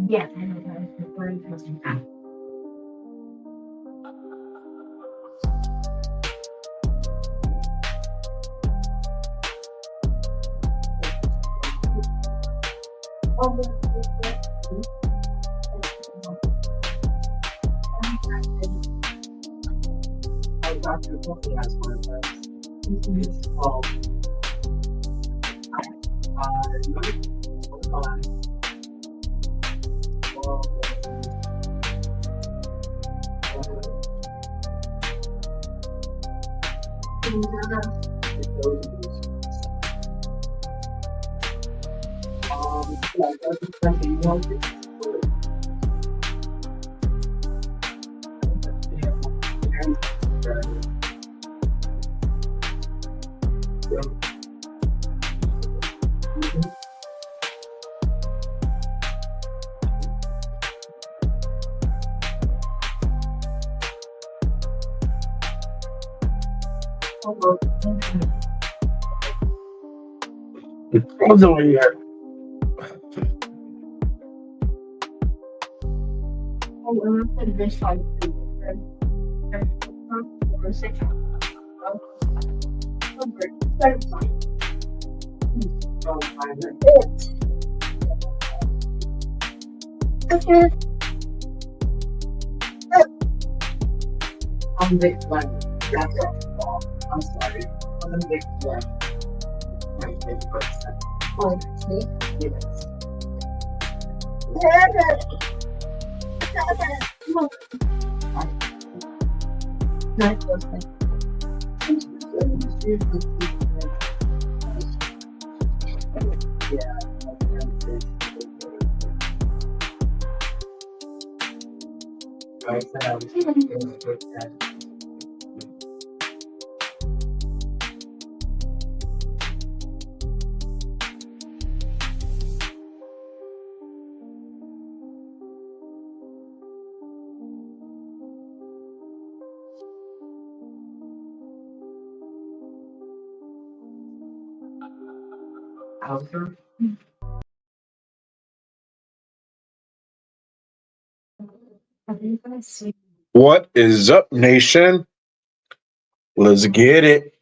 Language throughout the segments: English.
Yes, I know that is referring to that. Dr. Wilkie has one of those. It's called What's over here? I'm big one. I'm sorry. I'm a big one. My big person. Oh, me? Yes. Not close. Yeah. I said I was going to put that. Hauser? What is up, nation? Let's get it.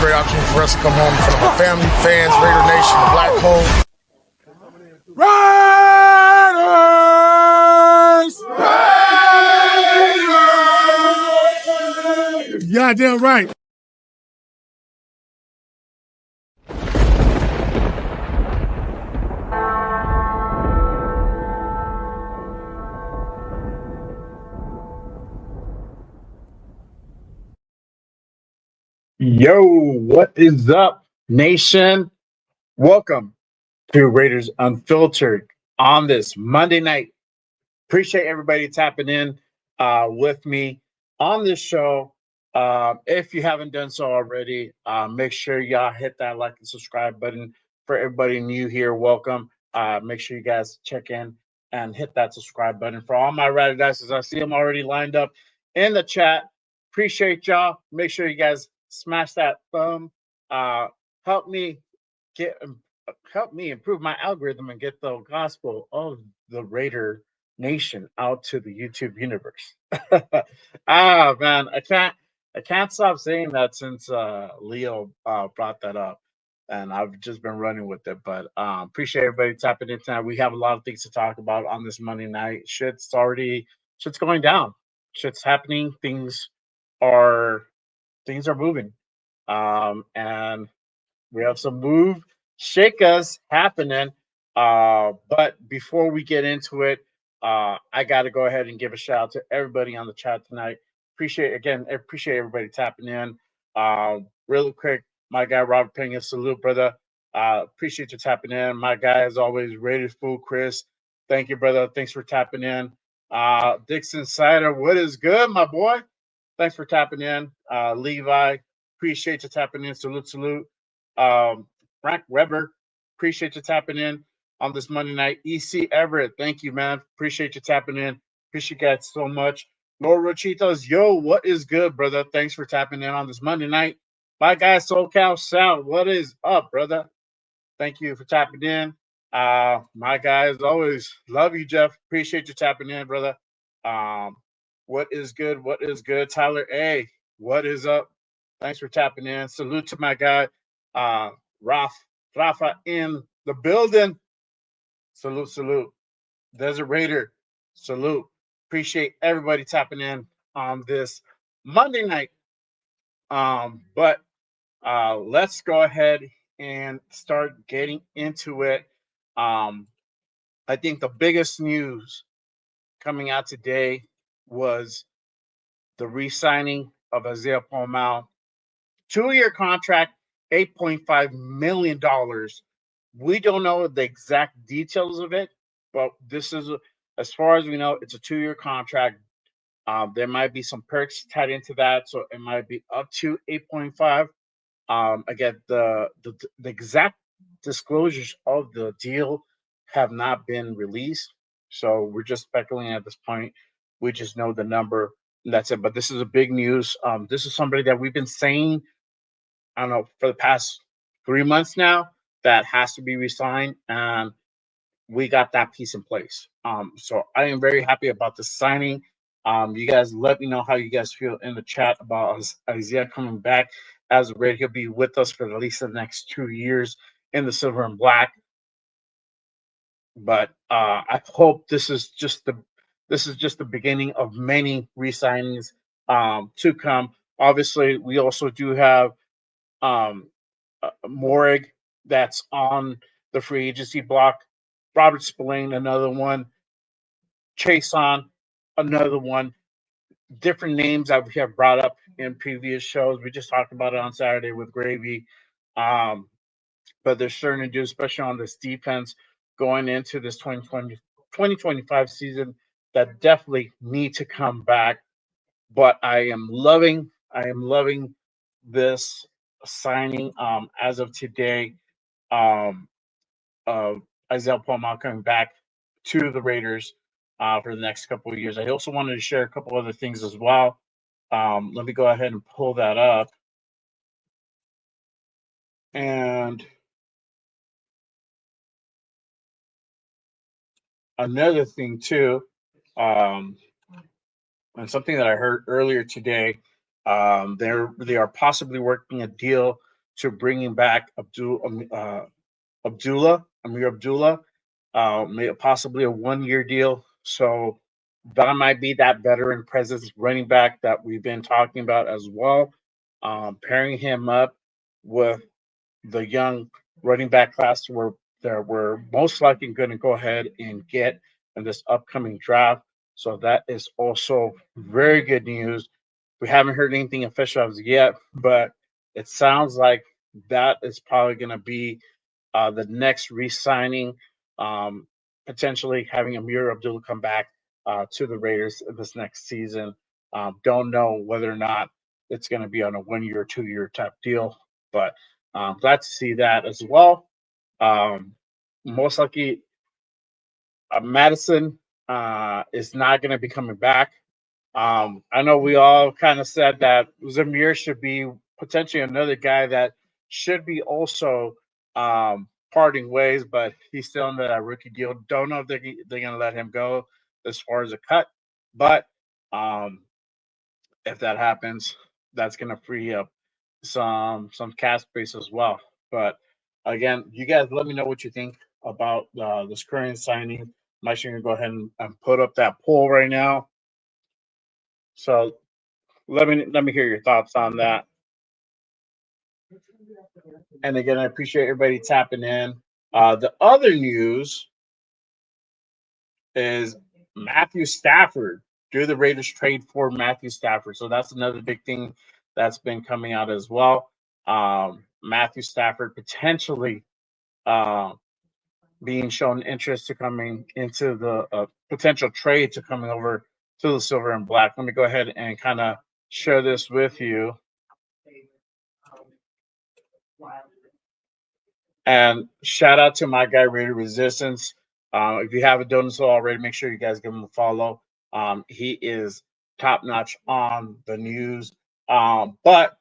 Great opportunity for us to come home in front of our family, fans, Raider Nation, the Black Hole. Raiders! Goddamn right. Yo, what is up, nation? Welcome to Raiders Unfiltered on this Monday night. Appreciate everybody tapping in with me on this show. If you haven't done so already, make sure y'all hit that like and subscribe button. For everybody new here, welcome. Make sure you guys check in and hit that subscribe button. For all my ride guys, I see them already lined up in the chat. Appreciate y'all. Make sure you guys smash that thumb. Help me get help me improve my algorithm and get the gospel of the Raider Nation out to the YouTube universe. Man, I can't stop saying that since Leo brought that up, and I've just been running with it. But appreciate everybody tapping in tonight. We have a lot of things to talk about on this Monday night. Shit's going down. Shit's happening. Are things are moving, and we have some shake us happening. But before we get into it, I got to go ahead and give a shout out to everybody on the chat tonight. Appreciate everybody tapping in. Really quick, my guy Robert Pena, salute, brother. Appreciate you tapping in. My guy, as always, Raiders Fool Chris. Thank you, brother. Thanks for tapping in. Dixon Sider, what is good, my boy? Thanks for tapping in. Levi, appreciate you tapping in. Salute. Frank Weber, appreciate you tapping in on this Monday night. EC Everett, thank you, man. Appreciate you tapping in. Appreciate you guys so much. Laura Rochitos, yo, what is good, brother? Thanks for tapping in on this Monday night. My guy, SoCal Sal, what is up, brother? Thank you for tapping in. My guy, as always, love you, Jeff. Appreciate you tapping in, brother. What is good? What is good? Tyler A, what is up? Thanks for tapping in. Salute to my guy, Rafa in the building. Salute. Desert Raider, salute. Appreciate everybody tapping in on this Monday night. But let's go ahead and start getting into it. I think the biggest news coming out today was the re-signing of Isaiah Pao-Mao. 2-year contract, $8.5 million. We don't know the exact details of it, but this is, as far as we know, it's a 2-year contract. There might be some perks tied into that, so it might be up to 8.5. Again, the exact disclosures of the deal have not been released, so we're just speculating at this point. We just know the number, and that's it. But this is a big news. This is somebody that we've been saying, I don't know, for the past 3 months now, that has to be re-signed, and we got that piece in place. So I am very happy about the signing. You guys let me know how you guys feel in the chat about Isaiah coming back as a Red. He'll be with us for at least the next 2 years in the silver and black. But I hope this is just the beginning of many re-signings to come. Obviously, we also do have Morig that's on the free agency block. Robert Spillane, another one. Chase on, another one. Different names that we have brought up in previous shows. We just talked about it on Saturday with Gravy. But there's certain to do, especially on this defense going into this 2025 season, that definitely need to come back. But I am loving this signing as of today. Isaiah Pao-Mao coming back to the Raiders for the next couple of years. I also wanted to share a couple other things as well. Let me go ahead and pull that up. And another thing too, and something that I heard earlier today, they are possibly working a deal to bringing back Amir Abdullah, possibly a 1-year deal. So that might be that veteran presence running back that we've been talking about as well. Pairing him up with the young running back class that we're most likely going to go ahead and get in this upcoming draft. So that is also very good news. We haven't heard anything official as yet, but it sounds like that is probably going to be the next re-signing, potentially having Amir Abdullah come back to the Raiders this next season. Don't know whether or not it's going to be on a 1 year or 2 year type deal, but glad to see that as well. Most likely, Madison is not going to be coming back. I know we all kind of said that Zamir should be potentially another guy that should be also parting ways, but he's still in that rookie deal. Don't know if they're going to let him go as far as a cut, but if that happens, that's going to free up some cap space as well. But again, you guys let me know what you think about this current signing. I'm actually going to go ahead and put up that poll right now. So let me hear your thoughts on that. And again, I appreciate everybody tapping in. The other news is Matthew Stafford. Do the Raiders trade for Matthew Stafford? So that's another big thing that's been coming out as well. Matthew Stafford potentially being shown interest to coming into the potential trade to coming over to the Silver and Black. Let me go ahead and kind of share this with you. And shout out to my guy Raider Resistance. If you haven't done so already, make sure you guys give him a follow. He is top notch on the news. But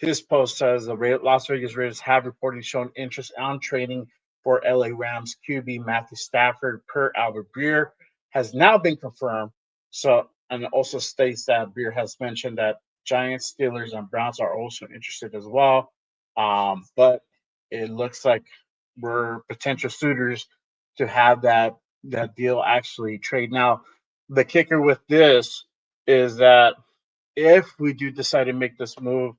his post says the Las Vegas Raiders have reportedly shown interest on trading for LA Rams QB Matthew Stafford per Albert Breer has now been confirmed. So, and it also states that Breer has mentioned that Giants, Steelers, and Browns are also interested as well. But it looks like we're potential suitors to have that deal actually trade. Now, the kicker with this is that if we do decide to make this move,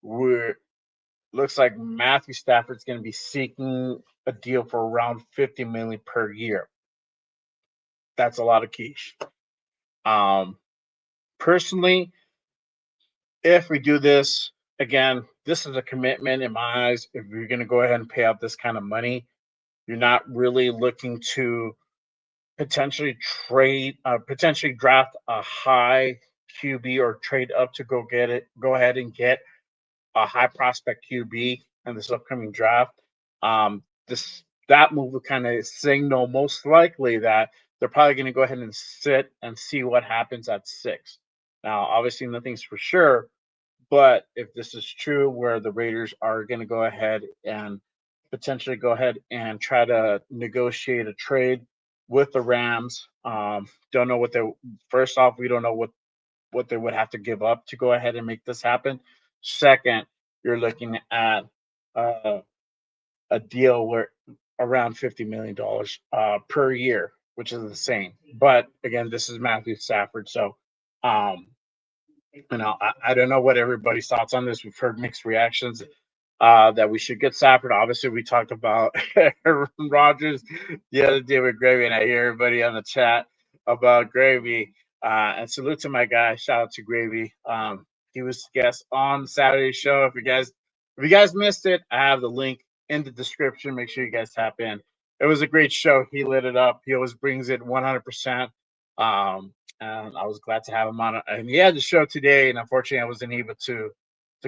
looks like Matthew Stafford's going to be seeking a deal for around $50 million per year. That's a lot of quiche. Personally, if we do this, again, this is a commitment in my eyes. If you're going to go ahead and pay out this kind of money, you're not really looking to potentially draft a high QB or trade up to go ahead and get a high prospect QB in this upcoming draft. That move will kind of signal most likely that they're probably going to go ahead and sit and see what happens at 6. Now, obviously, nothing's for sure, but if this is true, where the Raiders are going to go ahead and potentially go ahead and try to negotiate a trade with the Rams, don't know what they. First off, we don't know what they would have to give up to go ahead and make this happen. Second, you're looking at a deal where around $50 million per year, which is insane. But again, this is Matthew Stafford, so I don't know what everybody's thoughts on this. We've heard mixed reactions that we should get Stafford. Obviously, we talked about Aaron Rodgers the other day with Gravy, and I hear everybody on the chat about Gravy. And salute to my guy. Shout out to Gravy. He was guest on Saturday's show. If you guys missed it, I have the link in the description. Make sure you guys tap in. It was a great show. He lit it up. He always brings it 100%. And I was glad to have him on. And he had the show today, and unfortunately, I wasn't able to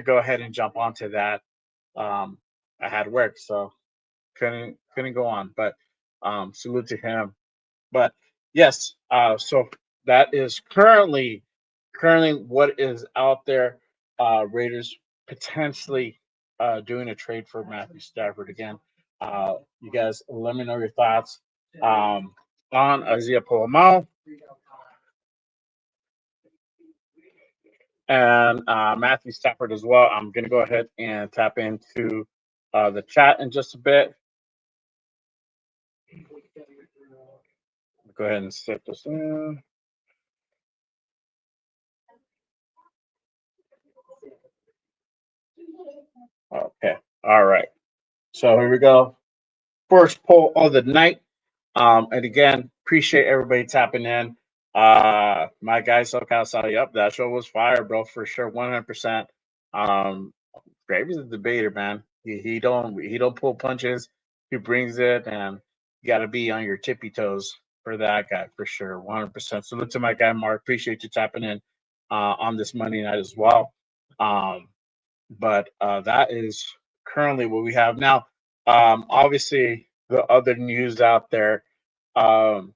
go ahead and jump onto that. I had work, so couldn't go on. But salute to him. But yes, so that is currently what is out there. Raiders potentially doing a trade for Matthew Stafford again. You guys, let me know your thoughts on Isaiah Pao-Mao and Matthew Stafford as well. I'm going to go ahead and tap into the chat in just a bit. Go ahead and set this in. Okay. All right. So here we go. First poll of the night. And again, appreciate everybody tapping in. My guy SoCal saw yep, that show was fire, bro, for sure, 100%. Gravy's a debater, man. He don't pull punches. He brings it, and you got to be on your tippy toes for that guy for sure, 100%. So look to my guy Mark. Appreciate you tapping in on this Monday night as well. But that is currently what we have now. Obviously, the other news out there, um,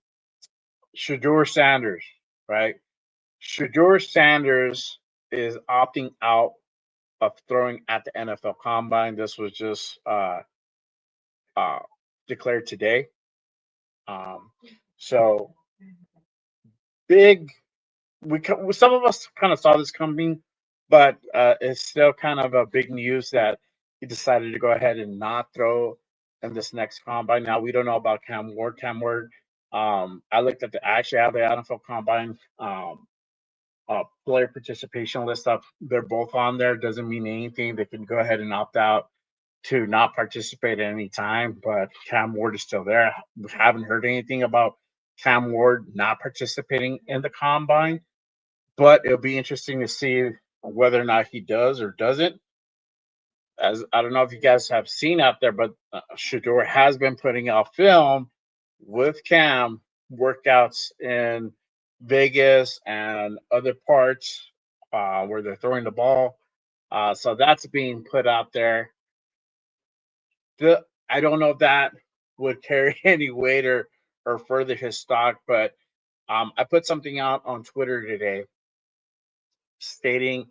Shedeur Sanders, right? Shedeur Sanders is opting out of throwing at the NFL Combine. This was just uh, declared today. Um, so big. Some of us kind of saw this coming, but it's still kind of a big news that he decided to go ahead and not throw in this next combine. Now we don't know about Cam Ward. I looked at I actually have the NFL Combine player participation list up. They're both on there. Doesn't mean anything. They can go ahead and opt out to not participate at any time, but Cam Ward is still there. We haven't heard anything about Cam Ward not participating in the combine, but it'll be interesting to see whether or not he does or doesn't. As I don't know if you guys have seen out there, but Shedeur has been putting out film with Cam workouts in Vegas and other parts where they're throwing the ball. So that's being put out there. I don't know if that would carry any weight or further his stock, but I put something out on Twitter today stating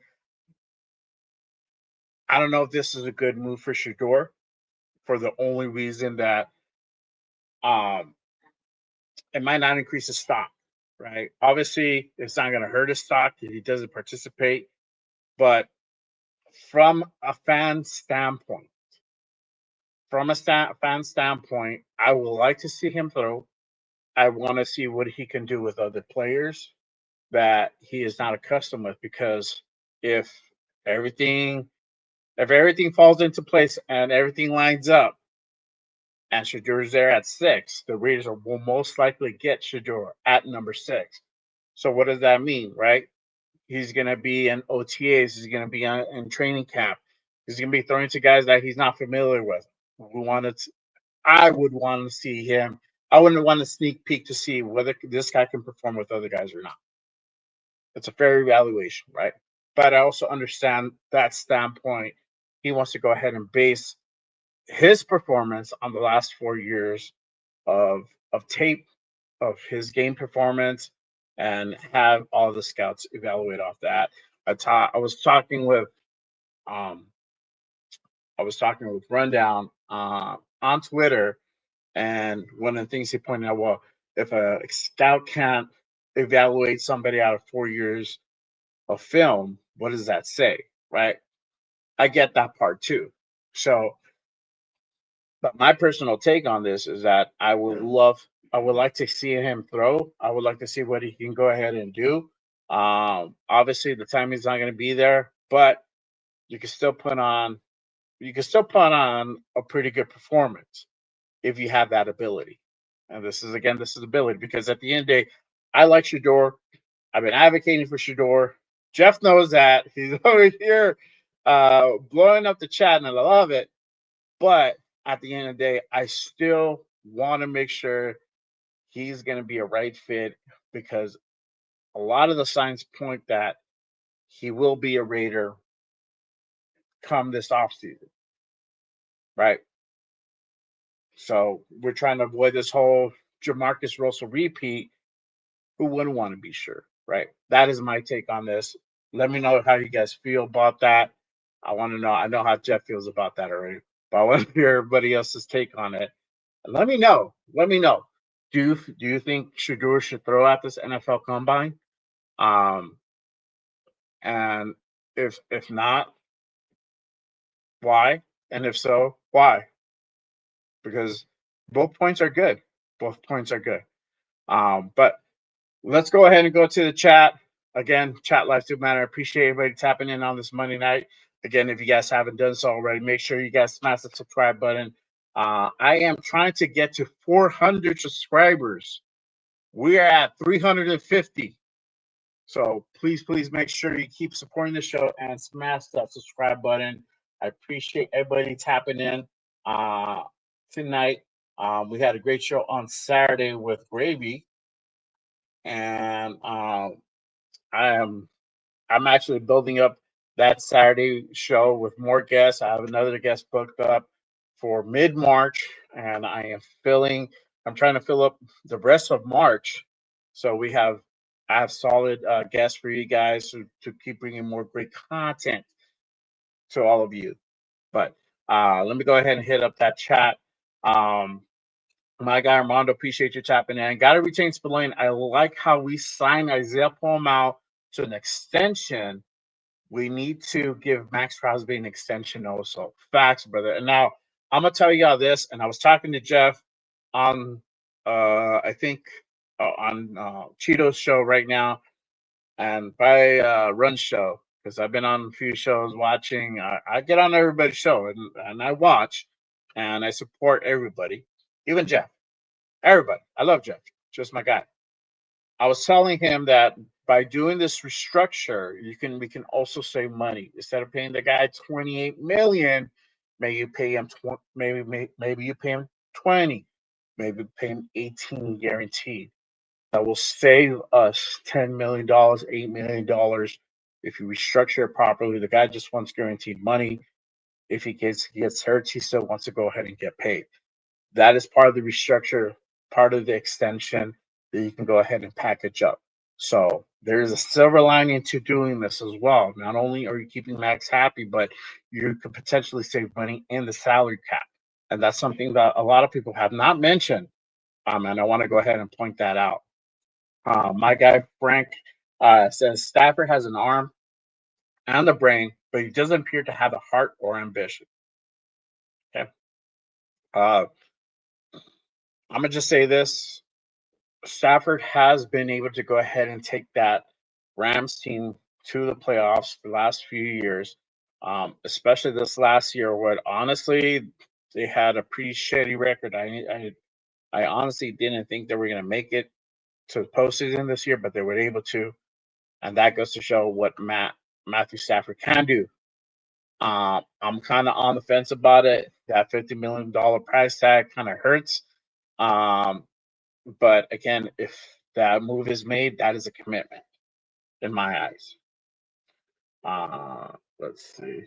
I don't know if this is a good move for Shedeur for the only reason that um, it might not increase his stock, right? Obviously, it's not going to hurt his stock if he doesn't participate, but from a fan standpoint, I would like to see him throw. I want to see what he can do with other players that he is not accustomed with. Because if everything falls into place and everything lines up, and Shedeur's there at 6, the Raiders will most likely get Shedeur at number 6. So what does that mean, right? He's going to be in OTAs. He's going to be in training camp. He's going to be throwing to guys that he's not familiar with. I would want to see him. I wouldn't want to sneak peek to see whether this guy can perform with other guys or not. It's a fair evaluation, right? But I also understand that standpoint. He wants to go ahead and base his performance on the last 4 years of tape of his game performance and have all the scouts evaluate off that. I was talking with Rundown on Twitter, and one of the things he pointed out, well, if a scout can't evaluate somebody out of 4 years of film, what does that say, right? I get that part too. So, but my personal take on this is that I would like to see him throw. I would like to see what he can go ahead and do. Obviously, the timing's not going to be there, but you can still put on a pretty good performance if you have that ability. And this is ability, because at the end of the day, I like Shedeur. I've been advocating for Shedeur. Jeff knows that. He's over here blowing up the chat, and I love it. But at the end of the day, I still want to make sure he's going to be a right fit, because a lot of the signs point that he will be a Raider come this offseason, right? So we're trying to avoid this whole Jamarcus Russell repeat. Who wouldn't want to be sure, right? That is my take on this. Let me know how you guys feel about that. I want to know. I know how Jeff feels about that already, but I want to hear everybody else's take on it. And let me know. Do you think Shedeur should throw at this NFL Combine? And if not, why? And if so, why? Because both points are good. But let's go ahead and go to the chat. Again, chat lives do matter. I appreciate everybody tapping in on this Monday night. Again, if you guys haven't done so already, make sure you guys smash the subscribe button. I am trying to get to 400 subscribers. We are at 350. So please make sure you keep supporting the show and smash that subscribe button. I appreciate everybody tapping in tonight. We had a great show on Saturday with Gravy, and I'm actually building up that Saturday show with more guests. I have another guest booked up for mid-March, and I'm trying to fill up the rest of March. So I have solid guests for you guys to keep bringing more great content to all of you. But let me go ahead and hit up that chat. My guy Armando, appreciate you tapping in. Got to retain Spillane. I like how we signed Isaiah Pao-Mao to an extension. We need to give Max Crosby an extension also. Facts, brother. And now I'm gonna tell you all this. And I was talking to Jeff on I think on Cheeto's show right now, and by Run show, because I've been on a few shows watching. I get on everybody's show and I watch and I support everybody, even Jeff. Everybody. I love Jeff. Just my guy. I was telling him that by doing this restructure, we can also save money. Instead of paying the guy 28 million, maybe you pay him maybe you pay him 20, maybe pay him 18 guaranteed. That will save us $10 million, $8 million if you restructure it properly. The guy just wants guaranteed money. If he gets hurt, he still wants to go ahead and get paid. That is part of the restructure, part of the extension that you can go ahead and package up. So there is a silver lining to doing this as well. Not only are you keeping Max happy, but you could potentially save money in the salary cap. And that's something that a lot of people have not mentioned. And I want to go ahead and point that out. My guy Frank says Stafford has an arm and a brain, but he doesn't appear to have a heart or ambition. Okay. I'm gonna just say this: Stafford has been able to go ahead and take that Rams team to the playoffs the last few years, especially this last year, where honestly they had a pretty shitty record. I honestly didn't think they were going to make it to the postseason this year, but they were able to, and that goes to show what Matthew Stafford can do. I'm kind of on the fence about it. That $50 million price tag kind of hurts. But again, if that move is made, that is a commitment in my eyes. Let's see.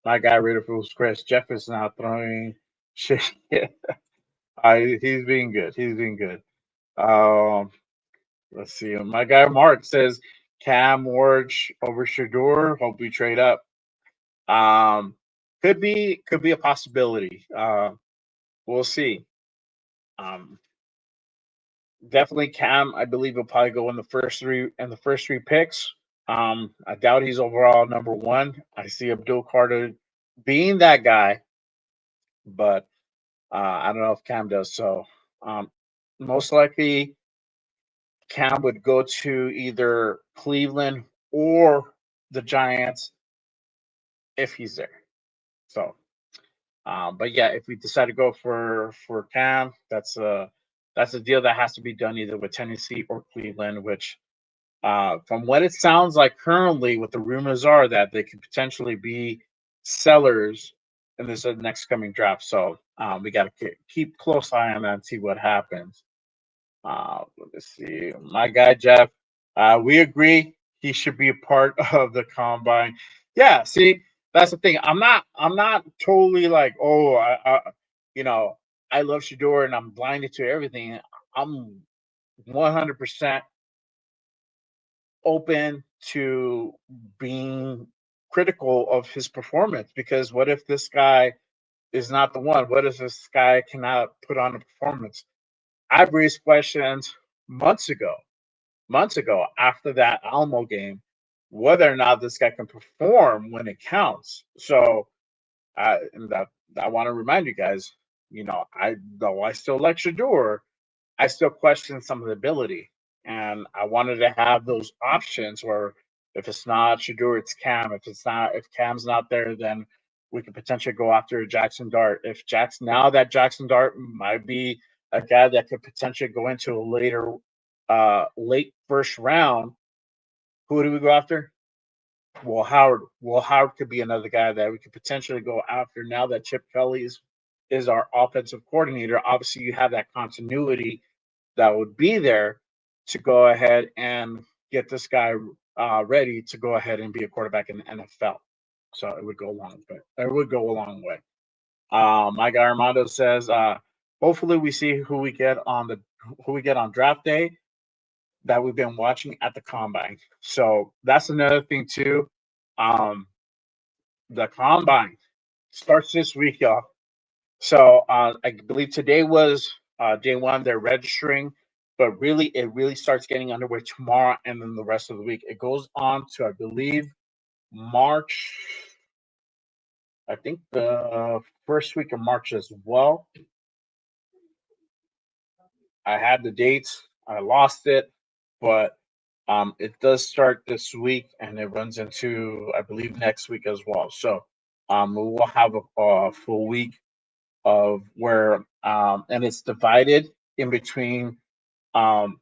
My guy, Raider Fools Chris, Jeff is now throwing shit. He's being good. He's being good. Let's see. My guy, Mark, says Cam Ward over Shedeur. Hope we trade up. Could be a possibility. We'll see. Definitely Cam, I believe will probably go in the first three picks. I doubt he's overall number one. I see Abdul Carter being that guy, but I don't know if Cam does. So most likely Cam would go to either Cleveland or the Giants if he's there. So but yeah, if we decide to go for Cam, that's a deal that has to be done either with Tennessee or Cleveland, which from what it sounds like currently, what the rumors are that they could potentially be sellers in this next coming draft. So we got to keep close eye on that and see what happens. Let's see. My guy Jeff, we agree he should be a part of the combine. Yeah, see, that's the thing. I'm not totally like, oh, I love Shedeur and I'm blinded to everything. I'm 100% open to being critical of his performance, because what if this guy is not the one? What if this guy cannot put on a performance? I've raised questions months ago after that Alamo game, whether or not this guy can perform when it counts. So I want to remind you guys, though I still like Shedeur, I still question some of the ability. And I wanted to have those options where if it's not Shedeur, it's Cam. If Cam's not there, then we could potentially go after Jackson Dart. Now that Jackson Dart might be a guy that could potentially go into a later late first round, who do we go after? Will Howard could be another guy that we could potentially go after now that Chip Kelly is our offensive coordinator. Obviously, you have that continuity that would be there to go ahead and get this guy ready to go ahead and be a quarterback in the NFL. So it would go a long way. It would go a long way. My guy Armando says, hopefully we see who we get on draft day that we've been watching at the combine. So that's another thing too. Um, the combine starts this week, y'all. So I believe today was day one. They're registering, but really, it really starts getting underway tomorrow, and then the rest of the week. It goes on to, I believe, March. I think the first week of March as well. I had the dates. I lost it, but it does start this week, and it runs into, I believe, next week as well. So we will have a full week of where and it's divided in between um,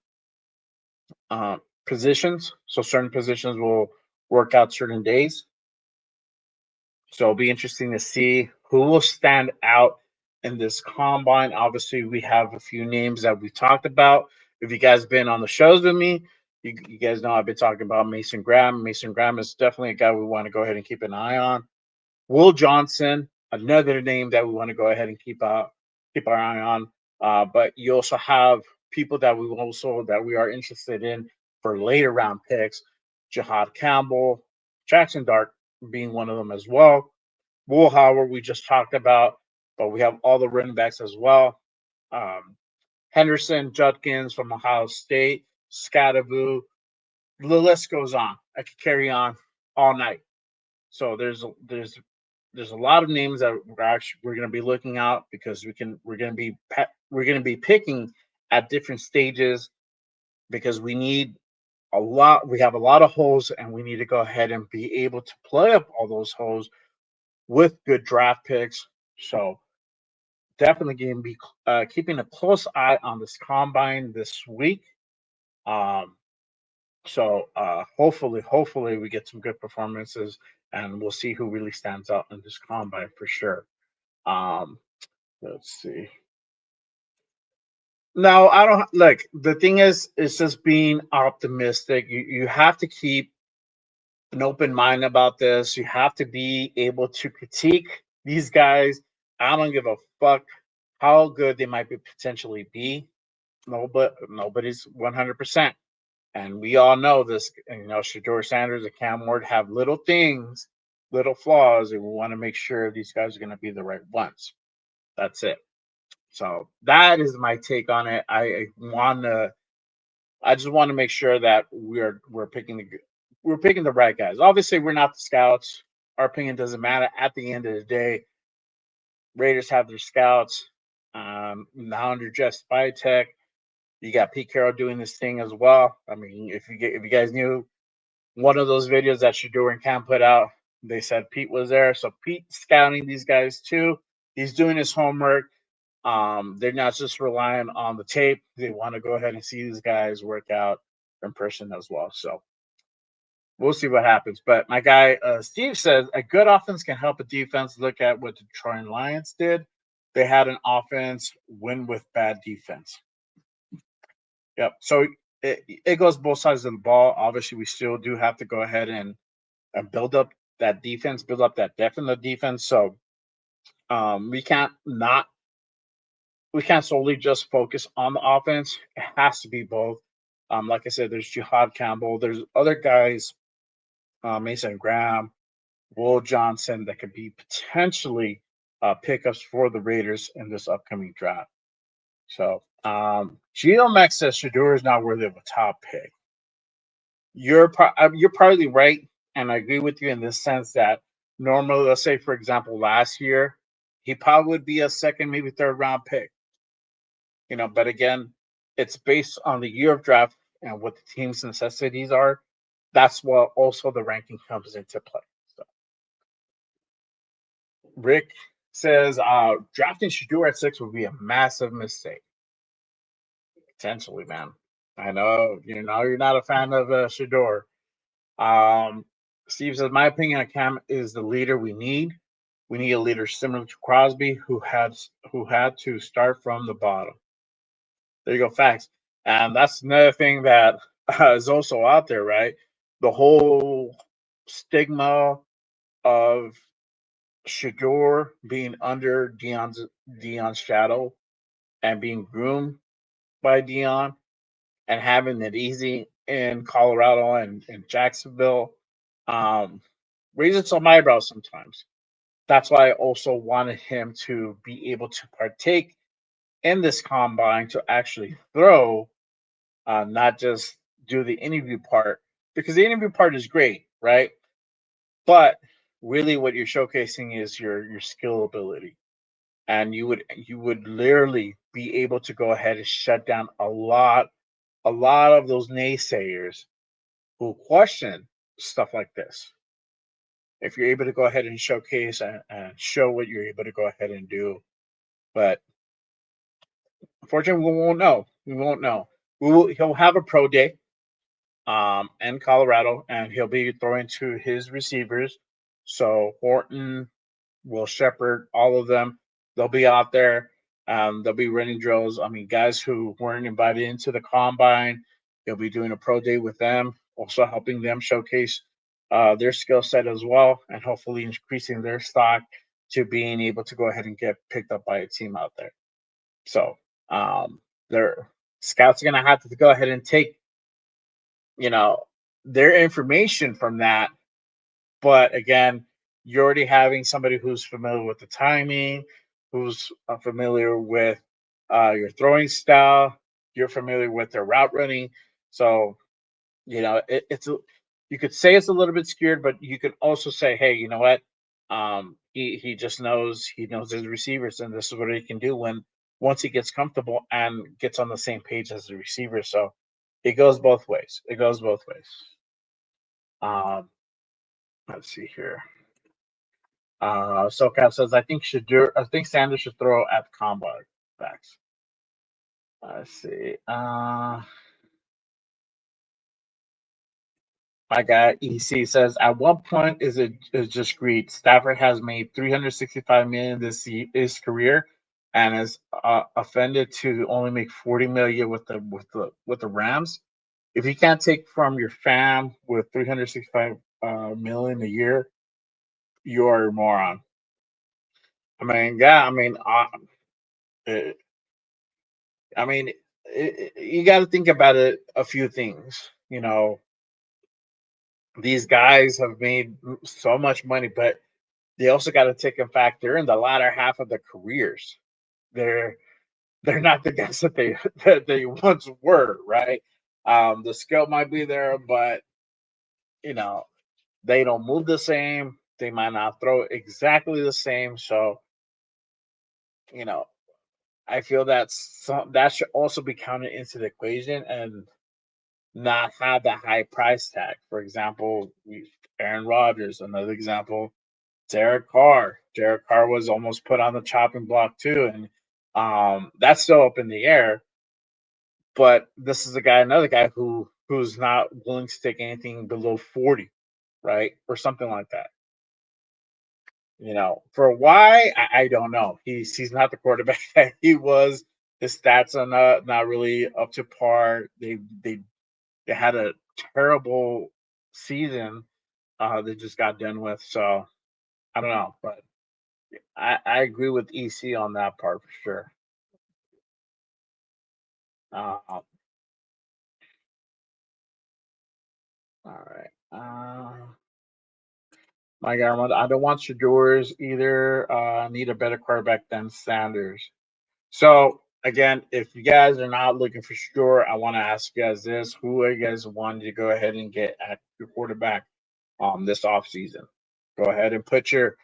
positions. So certain positions will work out certain days. So it'll be interesting to see who will stand out in this combine. Obviously, we have a few names that we talked about. If you guys been on the shows with me, you guys know I've been talking about Mason Graham. Mason Graham is definitely a guy we want to go ahead and keep an eye on. Will Johnson, another name that we want to go ahead and keep our eye on. But you also have people that we are interested in for later round picks. Jihad Campbell, Jackson Dart being one of them as well. Will Howard we just talked about, but we have all the running backs as well. Um, Henderson, Judkins from Ohio State, Scadaboo. The list goes on. I could carry on all night. So there's a lot of names that we're going to be looking out because we're going to be picking at different stages because we have a lot of holes and we need to go ahead and be able to play up all those holes with good draft picks. So definitely going to be keeping a close eye on this combine this week. Um, so hopefully we get some good performances and we'll see who really stands out in this combine for sure. Um, let's see. No, I don't look. The thing is, it's just being optimistic. You have to keep an open mind about this. You have to be able to critique these guys. I don't give a fuck how good they might be potentially be. No, but nobody's 100%. And we all know this. Shedeur Sanders and Cam Ward have little things, little flaws, and we want to make sure these guys are going to be the right ones. That's it. So that is my take on it. I just want to make sure that we're picking the right guys. Obviously, we're not the scouts. Our opinion doesn't matter. At the end of the day, Raiders have their scouts. Now under Jeff Spytek, you got Pete Carroll doing this thing as well. I mean, if you guys knew one of those videos that Shedeur and Cam put out, they said Pete was there. So Pete's scouting these guys too. He's doing his homework. They're not just relying on the tape. They want to go ahead and see these guys work out in person as well. So we'll see what happens. But my guy Steve says a good offense can help a defense. Look at what the Detroit Lions did. They had an offense win with bad defense. Yep. So it goes both sides of the ball. Obviously, we still do have to go ahead and build up that defense, build up that depth in the defense. So we can't solely just focus on the offense. It has to be both. Like I said, there's Jihad Campbell. There's other guys, Mason Graham, Will Johnson, that could be potentially pickups for the Raiders in this upcoming draft. So Gino Max says Shedeur is not worthy of a top pick. You're probably right, and I agree with you in this sense that normally, let's say for example, last year, he probably would be a second, maybe third round pick. But again, it's based on the year of draft and what the team's necessities are. That's what also the ranking comes into play. So Rick says drafting Shedeur at 6 would be a massive mistake. Potentially, man. I know you're not a fan of Shedeur. Steve says, my opinion on Cam is the leader we need. We need a leader similar to Crosby who had to start from the bottom. There you go, facts. And that's another thing that is also out there, right? The whole stigma of Shedeur being under Dion's shadow and being groomed by Dion and having it easy in Colorado and Jacksonville raises some eyebrows sometimes. That's why I also wanted him to be able to partake in this combine to actually throw, not just do the interview part, because the interview part is great, right? But really, what you're showcasing is your skill ability, and you would literally be able to go ahead and shut down a lot of those naysayers who question stuff like this. If you're able to go ahead and showcase and show what you're able to go ahead and do, but unfortunately, we won't know. We won't know. He'll have a pro day in Colorado, and he'll be throwing to his receivers. So Horton will shepherd all of them. They'll be out there. They'll be running drills. I mean, guys who weren't invited into the combine, he'll be doing a pro day with them, also helping them showcase their skill set as well, and hopefully increasing their stock to being able to go ahead and get picked up by a team out there. So their scouts are going to have to go ahead and take, you know, their information from that. But again, you're already having somebody who's familiar with the timing, who's familiar with your throwing style, you're familiar with their route running. So, you could say it's a little bit scared, but you could also say, hey, you know what? He just knows his receivers, and this is what he can do when once he gets comfortable and gets on the same page as the receiver. So it goes both ways. It goes both ways. Um, let's see here. SoCal says, I think Sanders should throw at the combine. Facts. Let's see. My guy EC says, at what point is it is just greed? Stafford has made 365 million his career, and is offended to only make 40 million with the Rams. If you can't take from your fam with 365 million a year, you are a moron. I mean, yeah, it, I mean, you got to think about it. A few things, these guys have made so much money, but they also got to take in fact they're in the latter half of their careers. They're they're not the guys that they once were, right? The skill might be there, but you know they don't move the same. They might not throw exactly the same. So you know, I feel that should also be counted into the equation and not have that high price tag. For example, Aaron Rodgers, another example. Derek Carr. Derek Carr was almost put on the chopping block too, and that's still up in the air. But this is another guy who's not willing to take anything below 40, right, or something like that. For why I don't know. He's not the quarterback that he was. His stats are not really up to par. They had a terrible season. They just got done with. So I don't know, but I agree with EC on that part for sure. All right. My God, I don't want Shedeurs either. Need a better quarterback than Sanders. So again, if you guys are not looking for Shedeur, I want to ask you guys this: who are you guys wanting to go ahead and get at your quarterback this offseason? Go ahead and put your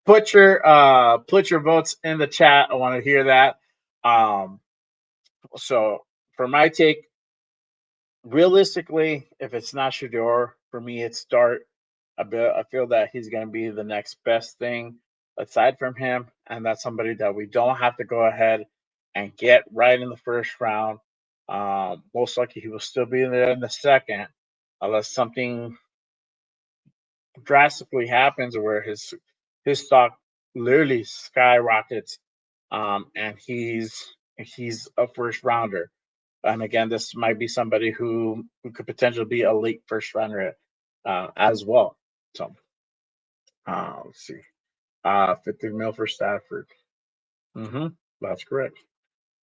votes in the chat. I want to hear that. So for my take, realistically, if it's not Shedeur, for me, it's Dart. I feel that he's going to be the next best thing aside from him, and that's somebody that we don't have to go ahead and get right in the first round. Most likely, he will still be there in the second, unless something drastically happens where his stock literally skyrockets, and he's a first rounder. And again, this might be somebody who could potentially be a late first rounder as well. So let's see, 50 mil for Stafford. That's correct.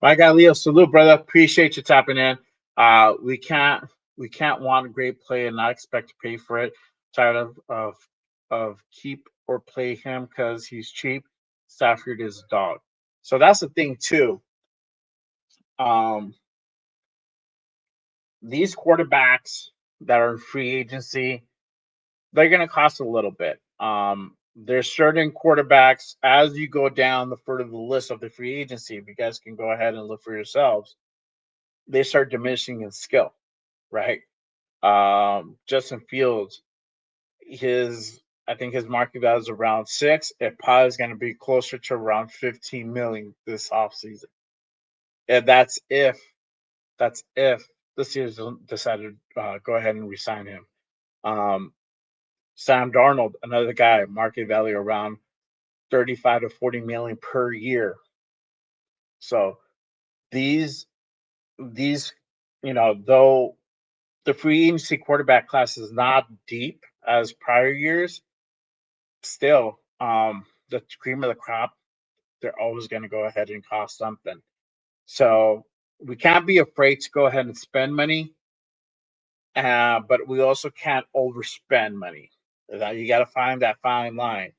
My guy Leo, salute, brother. Appreciate you tapping in. We can't want a great play and not expect to pay for it. Tired of keep or play him because he's cheap. Stafford is a dog. So that's the thing too. These quarterbacks that are in free agency, they're going to cost a little bit. There's certain quarterbacks as you go down the further the list of the free agency. If you guys can go ahead and look for yourselves, they start diminishing in skill, right? Justin Fields, I think his market value is around 6. It probably is going to be closer to around 15 million this offseason. And that's if the Steelers decided to go ahead and resign him. Sam Darnold, another guy, market value around 35 to 40 million per year. So these, though the free agency quarterback class is not deep as prior years, still, the cream of the crop, they're always going to go ahead and cost something. So we can't be afraid to go ahead and spend money, but we also can't overspend money. You got to find that fine line.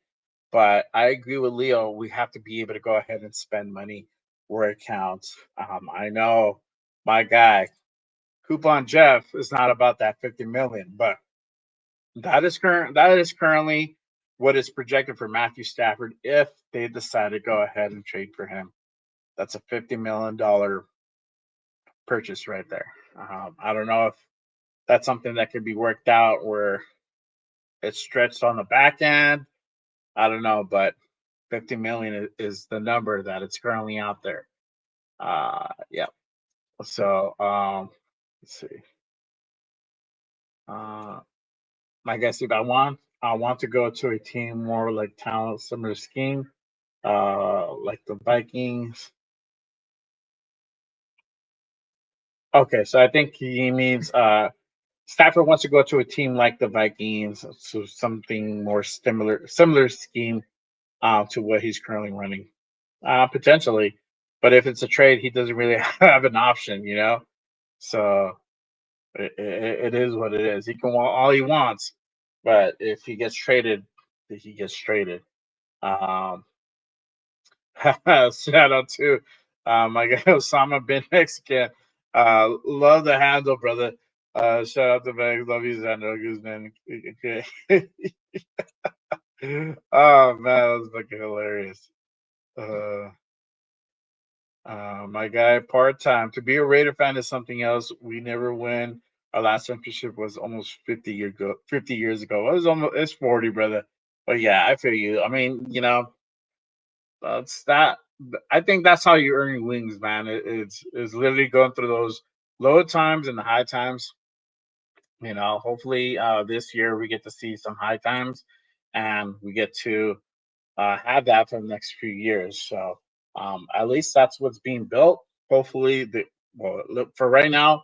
But I agree with Leo. We have to be able to go ahead and spend money where it counts. I know my guy, Coupon Jeff, is not about that 50 million, but that is currently what is projected for Matthew Stafford if they decide to go ahead and trade for him. That's a $50 million purchase right there. I don't know if that's something that could be worked out where it's stretched on the back end. I don't know, but 50 million is the number that it's currently out there. Yeah. So let's see. I guess if I want to go to a team more like talent, similar scheme, like the Vikings. Okay, so I think he means Stafford wants to go to a team like the Vikings, so something more similar scheme to what he's currently running, potentially. But if it's a trade, he doesn't really have an option, So it is what it is. He can want all he wants, but if he gets traded, he gets traded. Shout out to my guy Osama bin Mexican. Love the handle, brother. Shout out to Banks. Love you, Xander Guzman. Okay. Oh man, that was fucking hilarious. My guy, part time. To be a Raider fan is something else. We never win. Our last championship was almost 50 years ago. It's 40, brother. But yeah, I feel you. I mean, that's that. I think that's how you earn your wings, man. It's literally going through those low times and the high times. Hopefully this year we get to see some high times, and we get to have that for the next few years. So at least that's what's being built. Hopefully, for right now,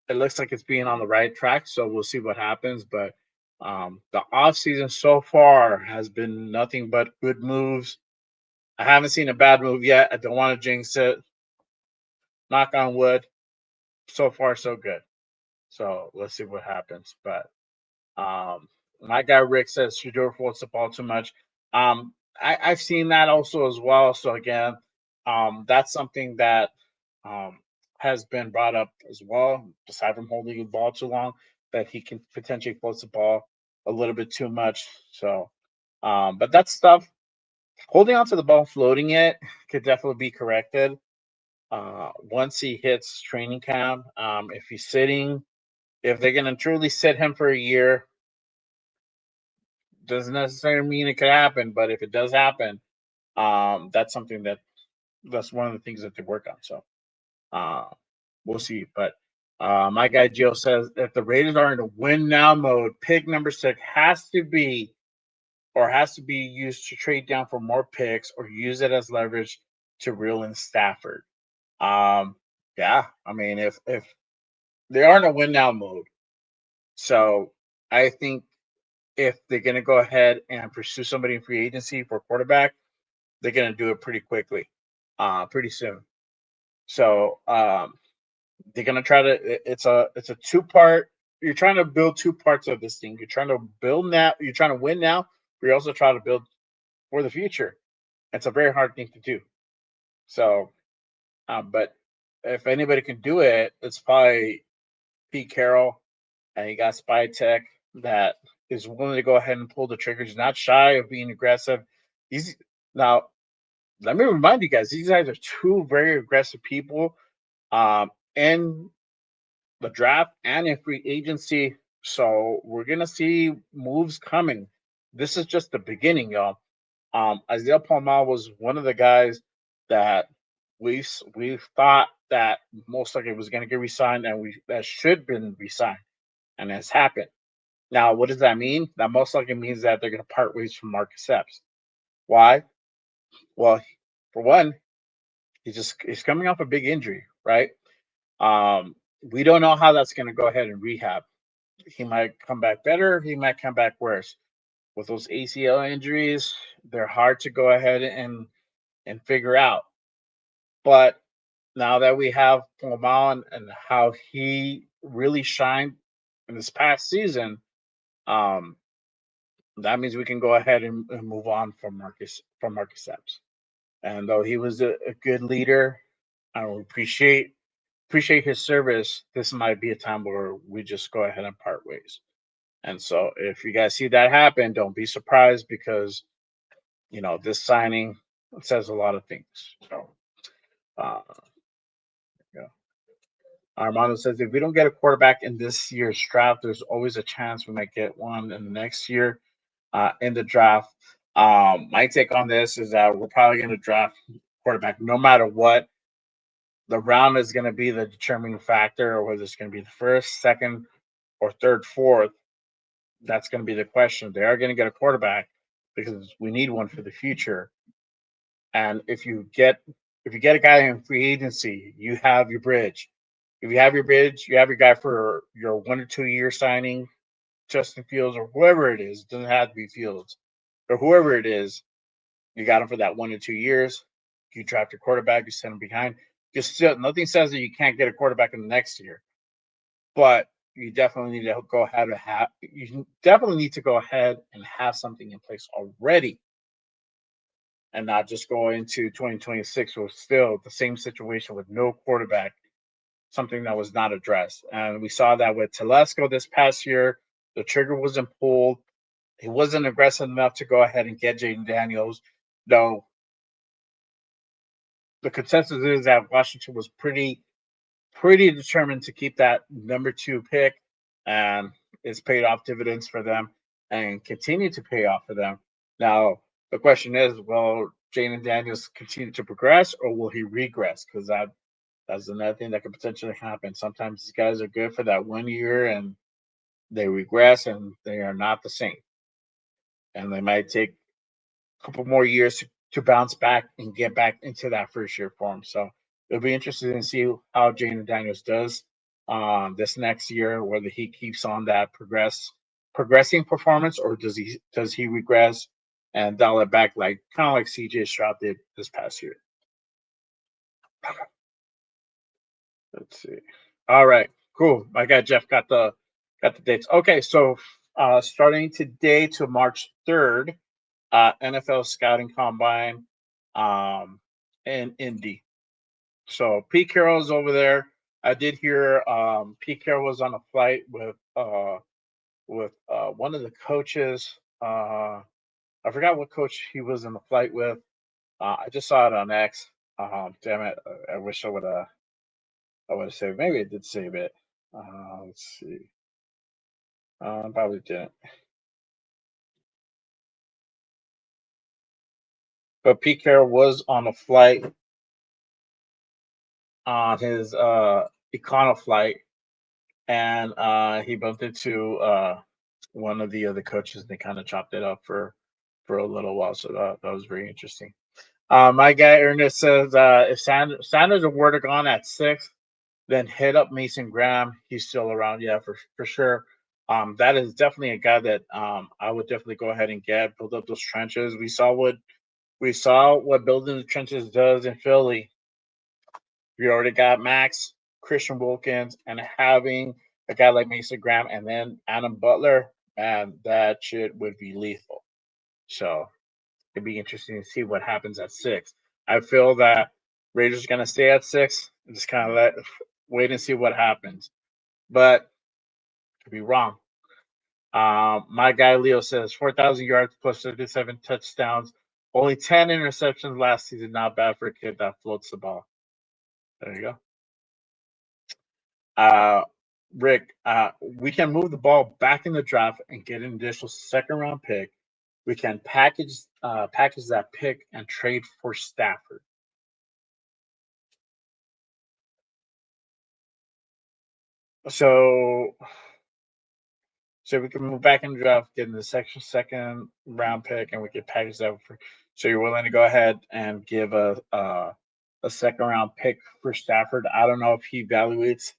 it looks like it's being on the right track. So we'll see what happens. But the off season so far has been nothing but good moves. I haven't seen a bad move yet. I don't want to jinx it. Knock on wood. So far, so good. So let's see what happens. But my guy Rick says Shedeur floats the ball too much. I've seen that also as well. So again, that's something that has been brought up as well. Aside from holding the ball too long, that he can potentially float the ball a little bit too much. So, but that stuff, holding onto the ball, floating it, could definitely be corrected. Once he hits training camp, if he's sitting, if they're going to truly sit him for a year, doesn't necessarily mean it could happen, but if it does happen, that's something that's one of the things that they work on. So we'll see. But My guy Joe says if the Raiders are in a win now mode, pick number 6 has to be used to trade down for more picks or use it as leverage to reel in Stafford. Yeah, I mean if they are in a win now mode, so I think if they're going to go ahead and pursue somebody in free agency for quarterback, they're going to do it pretty quickly, pretty soon. So they're going to try to. It's a 2-part. You're trying to build 2 parts of this thing. You're trying to build now. You're trying to win now. But you're also trying to build for the future. It's a very hard thing to do. So, but if anybody can do it, it's probably Pete Carroll, and you got Spy Tech that is willing to go ahead and pull the trigger. He's not shy of being aggressive. He's now. Let me remind you guys: these guys are 2 very aggressive people, in the draft and in free agency. So we're gonna see moves coming. This is just the beginning, y'all. Isaiah Pao-Mao was one of the guys that we thought that most likely was going to get re-signed, and that should have been re-signed, and it's happened. Now, what does that mean? That most likely means that they're going to part ways from Marcus Epps. Why? Well, for one, he's coming off a big injury, right? We don't know how that's going to go ahead and rehab. He might come back better. He might come back worse. With those ACL injuries, they're hard to go ahead and figure out. But now that we have Pao-Mao and how he really shined in this past season, that means we can go ahead and move on from Marcus Epps. And though he was a good leader, I appreciate his service. This might be a time where we just go ahead and part ways. And so, if you guys see that happen, don't be surprised because this signing says a lot of things. So, yeah. Armando says if we don't get a quarterback in this year's draft, there's always a chance we might get one in the next year in the draft. My take on this is that we're probably going to draft quarterback no matter what. The round is going to be the determining factor, or whether it's going to be the first, second, or third, fourth. That's going to be the question. They are going to get a quarterback because we need one for the future. And if you get a guy in free agency, you have your bridge. If you have your bridge, you have your guy for your 1 or 2 year signing, Justin Fields or whoever it is. It doesn't have to be Fields, or whoever it is. You got him for that 1 or 2 years. You draft your quarterback, you send him behind. Nothing says that you can't get a quarterback in the next year, but you definitely need to go ahead and have something in place already, and not just go into 2026 with still the same situation with no quarterback, something that was not addressed. And we saw that with Telesco this past year. The trigger wasn't pulled. He wasn't aggressive enough to go ahead and get Jaden Daniels, though the consensus is that Washington was pretty determined to keep that number 2 pick, and it's paid off dividends for them and continue to pay off for them. Now, the question is, will Jaden Daniels continue to progress, or will he regress? Because that's another thing that could potentially happen. Sometimes these guys are good for that 1 year, and they regress, and they are not the same. And they might take a couple more years to bounce back and get back into that first year form. So it'll be interesting to see how Jaden Daniels does this next year, whether he keeps on that progressing performance, or does he regress and dial it back kind of like CJ Stroud did this past year. Let's see. All right, cool. My guy Jeff got the dates. Okay, so starting today to March 3rd, NFL Scouting Combine in Indy. So Pete Carroll is over there. I did hear Pete Carroll was on a flight with one of the coaches. I forgot what coach he was in the flight with. I just saw it on X. Damn it! I wish I would have saved. Maybe I did save it. Let's see. Probably didn't. But Pete Carroll was on a flight on his Econo flight and he bumped into one of the other coaches, and they kind of chopped it up for a little while. So that was very interesting. My guy Ernest says if Sanders were to gone at 6, then hit up Mason Graham. He's still around, yeah, for sure. That is definitely a guy that I would definitely go ahead and build up those trenches. We saw what building the trenches does in Philly. You already got Max, Christian Wilkins, and having a guy like Mason Graham and then Adam Butler, man, that shit would be lethal. So it'd be interesting to see what happens at 6. I feel that Raiders are gonna stay at 6 and just kind of wait and see what happens. But could be wrong. My guy Leo says 4,000 yards plus 37 touchdowns, only 10 interceptions last season. Not bad for a kid that floats the ball. There you go. Rick, we can move the ball back in the draft and get an additional second round pick. We can package that pick and trade for Stafford. So we can move back in the draft, get in the second round pick, and we can package that for. So you're willing to go ahead and give a second round pick for Stafford? I don't know if he evaluates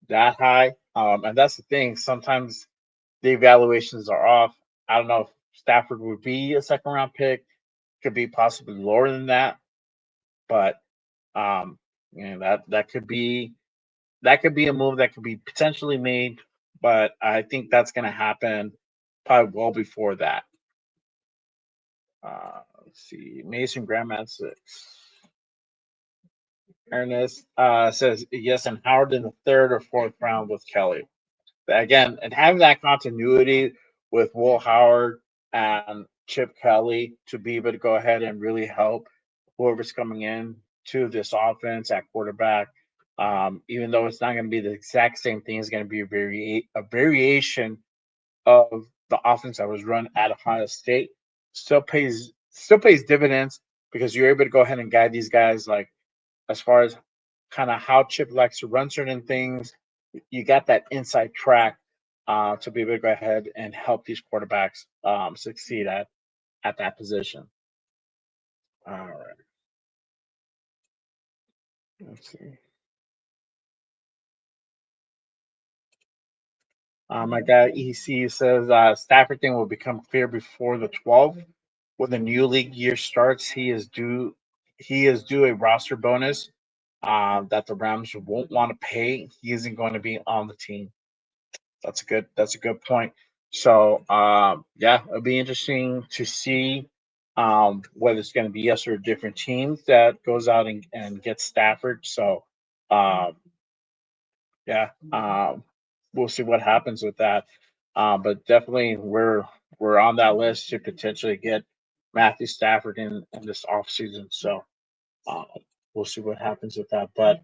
that high, and that's the thing. Sometimes the evaluations are off. I don't know if Stafford would be a second round pick. Could be possibly lower than that, but that could be a move that could be potentially made. But I think that's going to happen probably well before that. Let's see, Mason Graham at 6. Ernest says yes, and Howard in the 3rd or 4th round with Kelly. Again, and having that continuity with Will Howard and Chip Kelly to be able to go ahead and really help whoever's coming in to this offense at quarterback. Even though it's not going to be the exact same thing, it's going to be a variation of the offense that was run at Ohio State. Still pays dividends because you're able to go ahead and guide these guys, like as far as kind of how Chip likes to run certain things. You got that inside track to be able to go ahead and help these quarterbacks succeed at that position. All right. Let's see. My guy EC says Stafford thing will become clear before the 12th. When the new league year starts, he is due a roster bonus that the Rams won't want to pay. He isn't going to be on the team. That's a good point. So yeah, it'll be interesting to see whether it's going to be yes or a different team that goes out and gets Stafford. So yeah, we'll see what happens with that. But definitely we're on that list to potentially get Matthew Stafford in this offseason. So we'll see what happens with that. But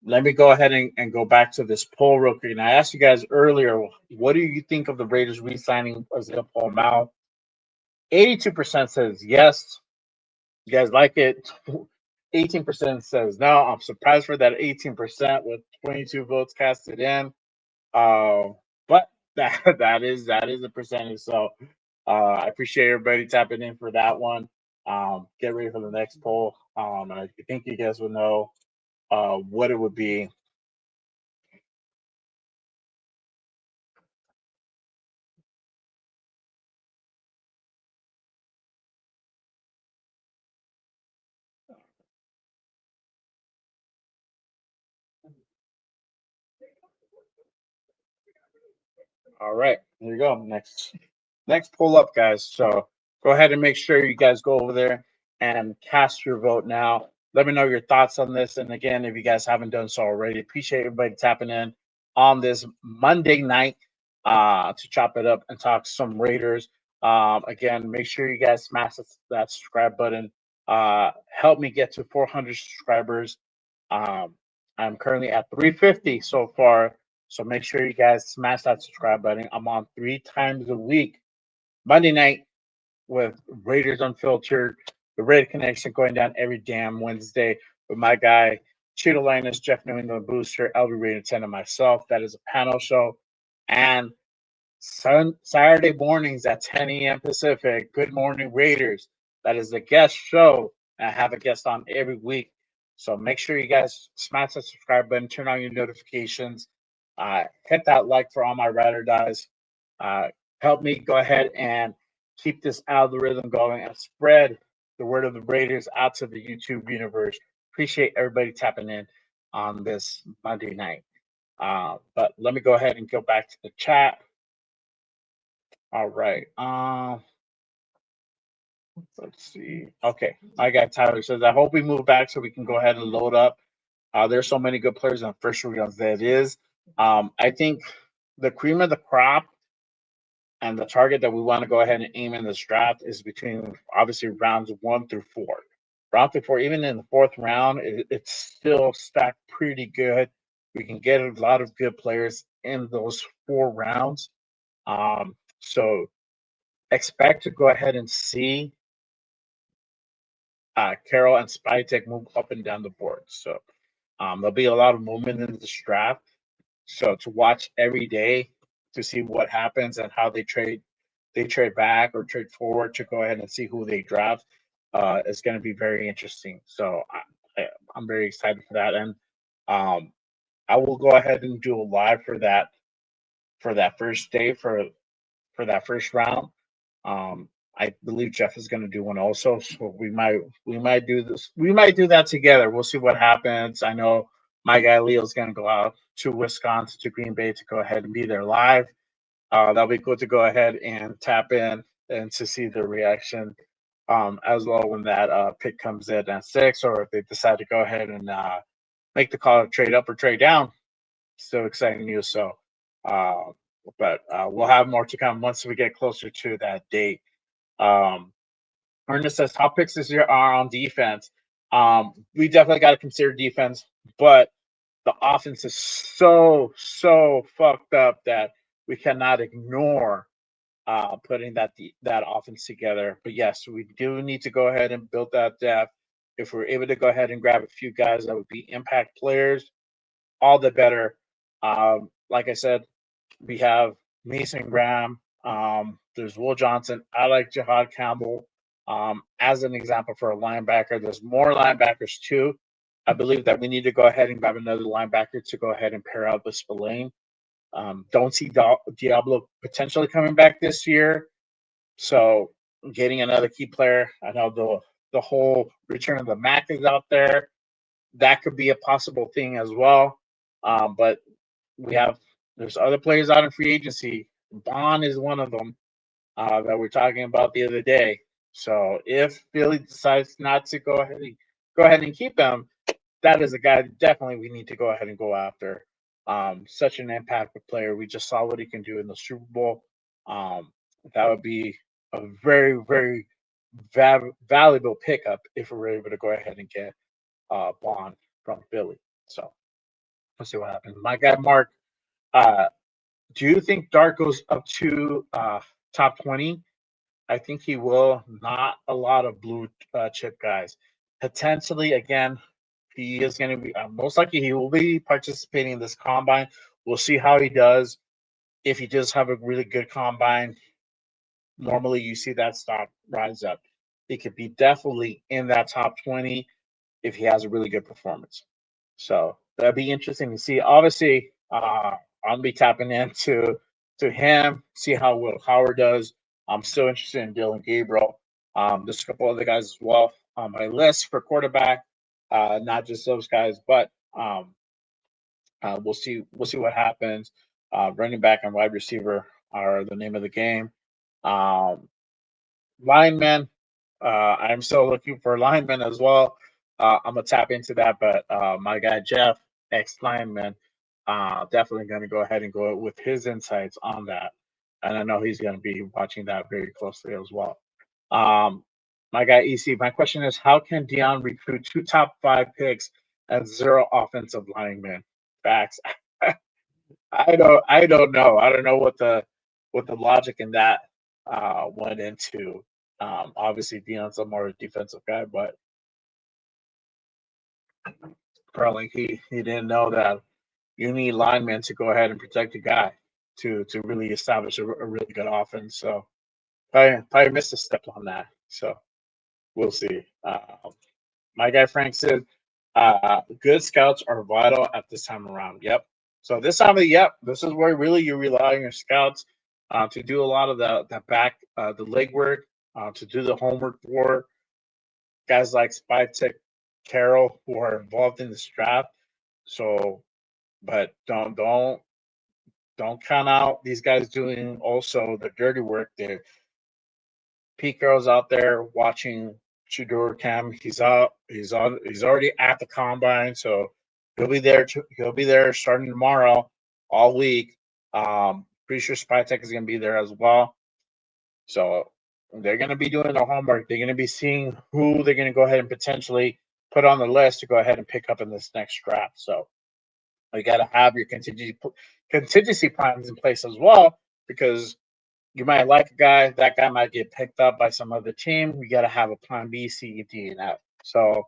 let me go ahead and go back to this poll real quick. And I asked you guys earlier, what do you think of the Raiders re-signing Isaiah Pao-Mao? 82% says yes. You guys like it. 18% says no. I'm surprised for that 18% with 22 votes casted in. But that is a percentage. So I appreciate everybody tapping in for that one. Get ready for the next poll. And I think you guys will know what it would be. All right, here you go. Next pull up, guys. So go ahead and make sure you guys go over there and cast your vote now. Let me know your thoughts on this. And again, if you guys haven't done so already, appreciate everybody tapping in on this Monday night to chop it up and talk some Raiders. Again, make sure you guys smash that subscribe button. Help me get to 400 subscribers. I'm currently at 350 so far. So make sure you guys smash that subscribe button. I'm on 3 times a week. Monday night with Raiders Unfiltered, the Raider Connection going down every damn Wednesday with my guy Cheeto Linus, Jeff New England Booster, LB Rated 10, and myself. That is a panel show. And Saturday mornings at 10 a.m. Pacific, Good Morning Raiders. That is the guest show. I have a guest on every week. So make sure you guys smash that subscribe button, turn on your notifications, hit that like for all my ride or dies. Help me go ahead and keep this algorithm going and spread the word of the Raiders out to the YouTube universe. Appreciate everybody tapping in on this Monday night. But let me go ahead and go back to the chat. All right. Let's see. Okay. I got Tyler says, I hope we move back so we can go ahead and load up. There's so many good players on first rounds that is. I think the cream of the crop and the target that we want to go ahead and aim in this draft is between obviously rounds 1 through 4. Round through 4, even in the 4th round, it's still stacked pretty good. We can get a lot of good players in those 4 rounds. So expect to go ahead and see Carroll and Spytek move up and down the board. So there'll be a lot of movement in this draft. So to watch every day to see what happens and how they trade back or trade forward to go ahead and see who they draft is going to be very interesting. So I'm very excited for that, and I will go ahead and do a live for that first day for that first round. I believe Jeff is going to do one also, so we might do this. We might do that together. We'll see what happens. I know my guy Leo is going to go out to Wisconsin, to Green Bay, to go ahead and be there live. That'll be cool to go ahead and tap in and to see the reaction as well when that pick comes in at 6, or if they decide to go ahead and make the call to trade up or trade down. Still exciting news. So, but we'll have more to come once we get closer to that date. Ernest says top picks this year are on defense. We definitely got to consider defense, but the offense is so fucked up that we cannot ignore putting that offense together. But yes, we do need to go ahead and build that depth. If we're able to go ahead and grab a few guys that would be impact players, all the better. Like I said, we have Mason Graham. There's Will Johnson. I like Jihad Campbell as an example for a linebacker. There's more linebackers too. I believe that we need to go ahead and grab another linebacker to go ahead and pair up with Spillane. Don't see Diablo potentially coming back this year. So getting another key player. I know the whole return of the Mac is out there. That could be a possible thing as well. But there's other players out in free agency. Bond is one of them that we're talking about the other day. So if Philly decides not to go ahead and keep him, that is a guy that definitely we need to go ahead and go after. Such an impactful player. We just saw what he can do in the Super Bowl. That would be a very, very valuable pickup if we were able to go ahead and get Bond from Philly. So let's see what happens. My guy Mark, do you think Dart goes up to top 20? I think he will. Not a lot of blue chip guys. Potentially, again, he is going to be most likely he will be participating in this combine. We'll see how he does. If he does have a really good combine, normally you see that stock rise up. He could be definitely in that top 20 if he has a really good performance. So that'd be interesting to see. Obviously, I'll be tapping into him, see how Will Howard does. I'm still interested in Dylan Gabriel. There's a couple other guys as well on my list for quarterback. Not just those guys, but we'll see what happens. Running back and wide receiver are the name of the game. Linemen, I'm still looking for linemen as well. I'm gonna tap into that, but my guy Jeff, ex-lineman, definitely gonna go ahead and go with his insights on that, and I know he's gonna be watching that very closely as well. My guy EC, my question is, how can Dion recruit 2 top 5 picks and 0 offensive linemen? Facts. I don't know. I don't know what the logic in that went into. Obviously, Dion's a more defensive guy, but Probably he didn't know that you need linemen to go ahead and protect a guy to really establish a really good offense. So probably missed a step on that. So we'll see. My guy Frank said, good scouts are vital at this time around. Yep. So this time of this is where really you rely on your scouts to do a lot of the legwork, to do the homework for guys like Spy Tech Carroll who are involved in this draft. So, but don't count out these guys doing also the dirty work. There, Pete Carroll's out there watching Shedeur Cam. He's out. He's on. He's already at the combine, so he'll be there. He'll be there starting tomorrow, all week. Pretty sure Spy Tech is going to be there as well. So they're going to be doing their homework. They're going to be seeing who they're going to go ahead and potentially put on the list to go ahead and pick up in this next draft. So you got to have your contingency plans in place as well, because you might like a guy, that guy might get picked up by some other team. You got to have a plan B, C, D, and F. So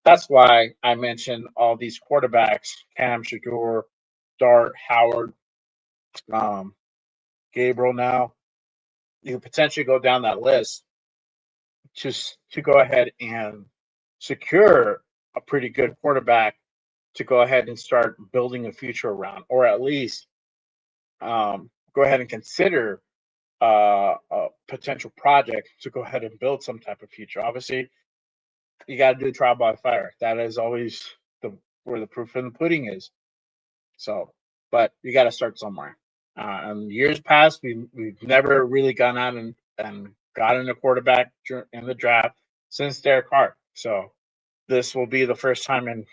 that's why I mentioned all these quarterbacks: Cam, Shedeur, Dart, Howard, Gabriel. Now you could potentially go down that list to go ahead and secure a pretty good quarterback to go ahead and start building a future around, or at least go ahead and consider a potential project to go ahead and build some type of future. Obviously, you got to do trial by fire. That is always where the proof in the pudding is. So, but you got to start somewhere. And years past, we've never really gone out and gotten a quarterback in the draft since Derek Carr. So this will be the first time in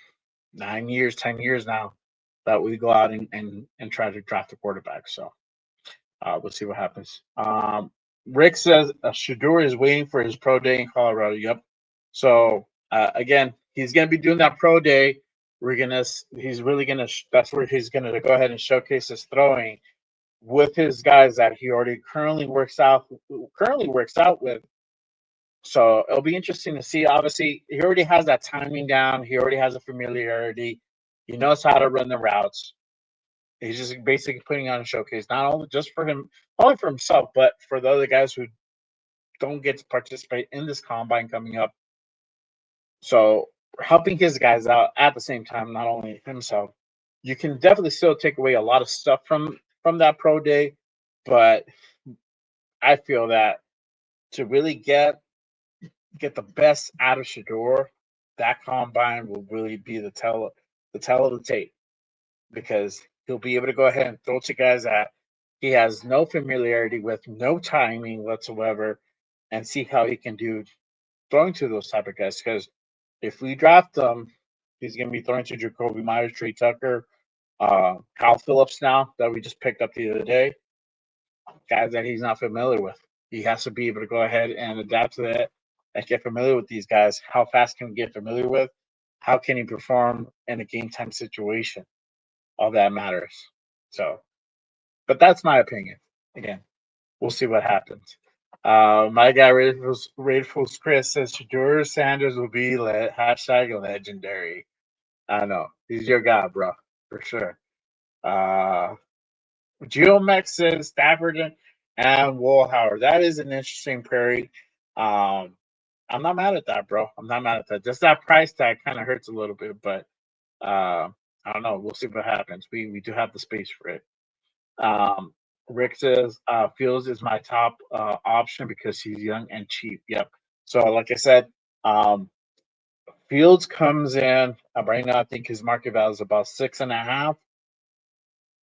9 years, 10 years now that we go out and try to draft a quarterback. So we'll see what happens. Rick says Shedeur is waiting for his pro day in Colorado. Yep. So again, he's going to be doing that pro day. He's really gonna. That's where he's gonna go ahead and showcase his throwing with his guys that he already currently works out with. So it'll be interesting to see. Obviously, he already has that timing down. He already has a familiarity. He knows how to run the routes. He's just basically putting on a showcase, not only just for him, only for himself, but for the other guys who don't get to participate in this combine coming up. So helping his guys out at the same time, not only himself. You can definitely still take away a lot of stuff from that pro day, but I feel that to really get the best out of Shedeur, that combine will really be the tell of the tape, because he'll be able to go ahead and throw to guys that he has no familiarity with, no timing whatsoever, and see how he can do throwing to those type of guys. Because if we draft him, he's going to be throwing to Jacoby Myers, Trey Tucker, Kyle Phillips now that we just picked up the other day, guys that he's not familiar with. He has to be able to go ahead and adapt to that and get familiar with these guys. How fast can we get familiar with? How can he perform in a game time situation? All that matters. So, but that's my opinion. Again, we'll see what happens. My guy Raiders Chris says Shedeur Sanders will be hashtag legendary. I know he's your guy, bro, for sure. Geomex says Stafford and Will Howard. That is an interesting prairie. I'm not mad at that, bro. I'm not mad at that. Just that price tag kind of hurts a little bit, but I don't know. We'll see what happens. We do have the space for it. Rick says Fields is my top option because he's young and cheap. Yep. So, like I said, Fields comes in right now. I think his market value is about 6.5.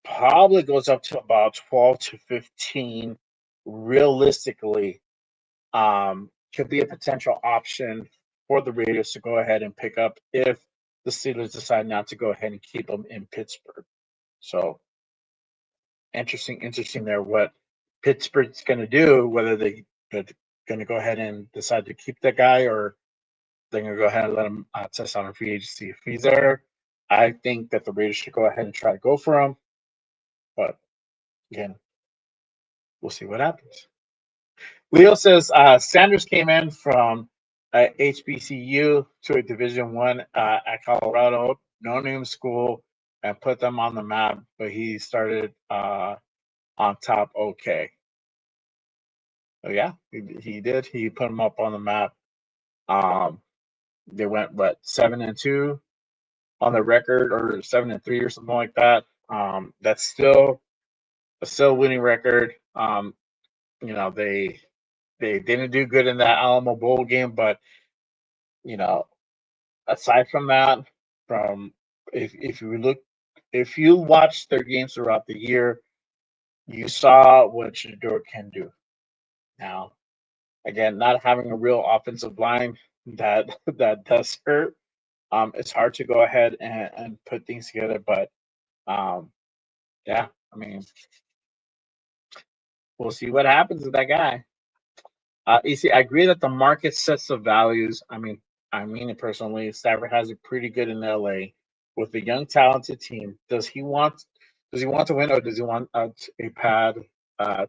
Probably goes up to about 12 to 15. Realistically, could be a potential option for the Raiders to go ahead and pick up if the Steelers decide not to go ahead and keep him in Pittsburgh. So interesting there what Pittsburgh's going to do, whether they're going to go ahead and decide to keep that guy or they're going to go ahead and let him test on a free agency. If he's there, I think that the Raiders should go ahead and try to go for him. But again, we'll see what happens. Leo says Sanders came in from HBCU to a Division I at Colorado. no-name school and put them on the map, but he started on top okay. So yeah, he did. He put them up on the map. They went 7-2 on the record, or 7-3 or something like that. That's still a winning record. They didn't do good in that Alamo Bowl game, but aside from that, from if you watch their games throughout the year, you saw what Shedeur can do. Now, again, not having a real offensive line that does hurt. It's hard to go ahead and put things together, but yeah, I mean, we'll see what happens with that guy. You see, I agree that the market sets the values. I mean it personally. Stafford has it pretty good in LA with a young, talented team. Does he want to win, or does he want a pad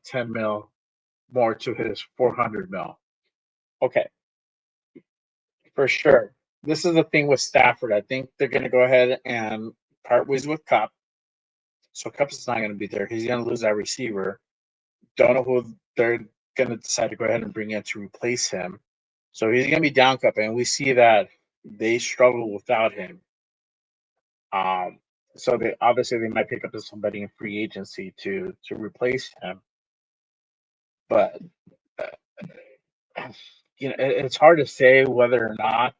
10 mil more to his 400 mil? Okay, for sure. This is the thing with Stafford. I think they're going to go ahead and part ways with Cup. So Cup is not going to be there. He's going to lose that receiver. Don't know who they're going to decide to go ahead and bring in to replace him. So he's going to be down Cup, and we see that they struggle without him. So they might pick up somebody in free agency to replace him. But it's hard to say whether or not.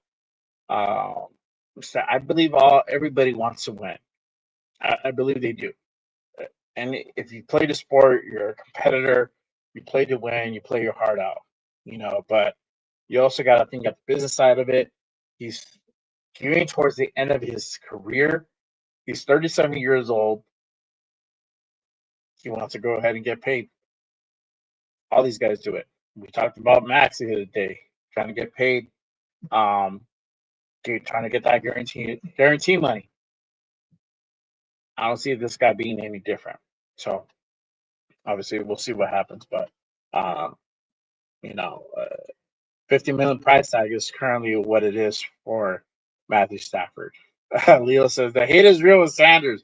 So I believe everybody wants to win. I believe they do. And if you play the sport, you're a competitor. You play to win. You play your heart out. But you also got to think of the business side of it. He's gearing towards the end of his career. He's 37 years old. He wants to go ahead and get paid. All these guys do it. We talked about Max the other day, trying to get paid, trying to get that guarantee money. I don't see this guy being any different. So obviously we'll see what happens, but 50 million price tag is currently what it is for Matthew Stafford. Leo says the hate is real with Sanders.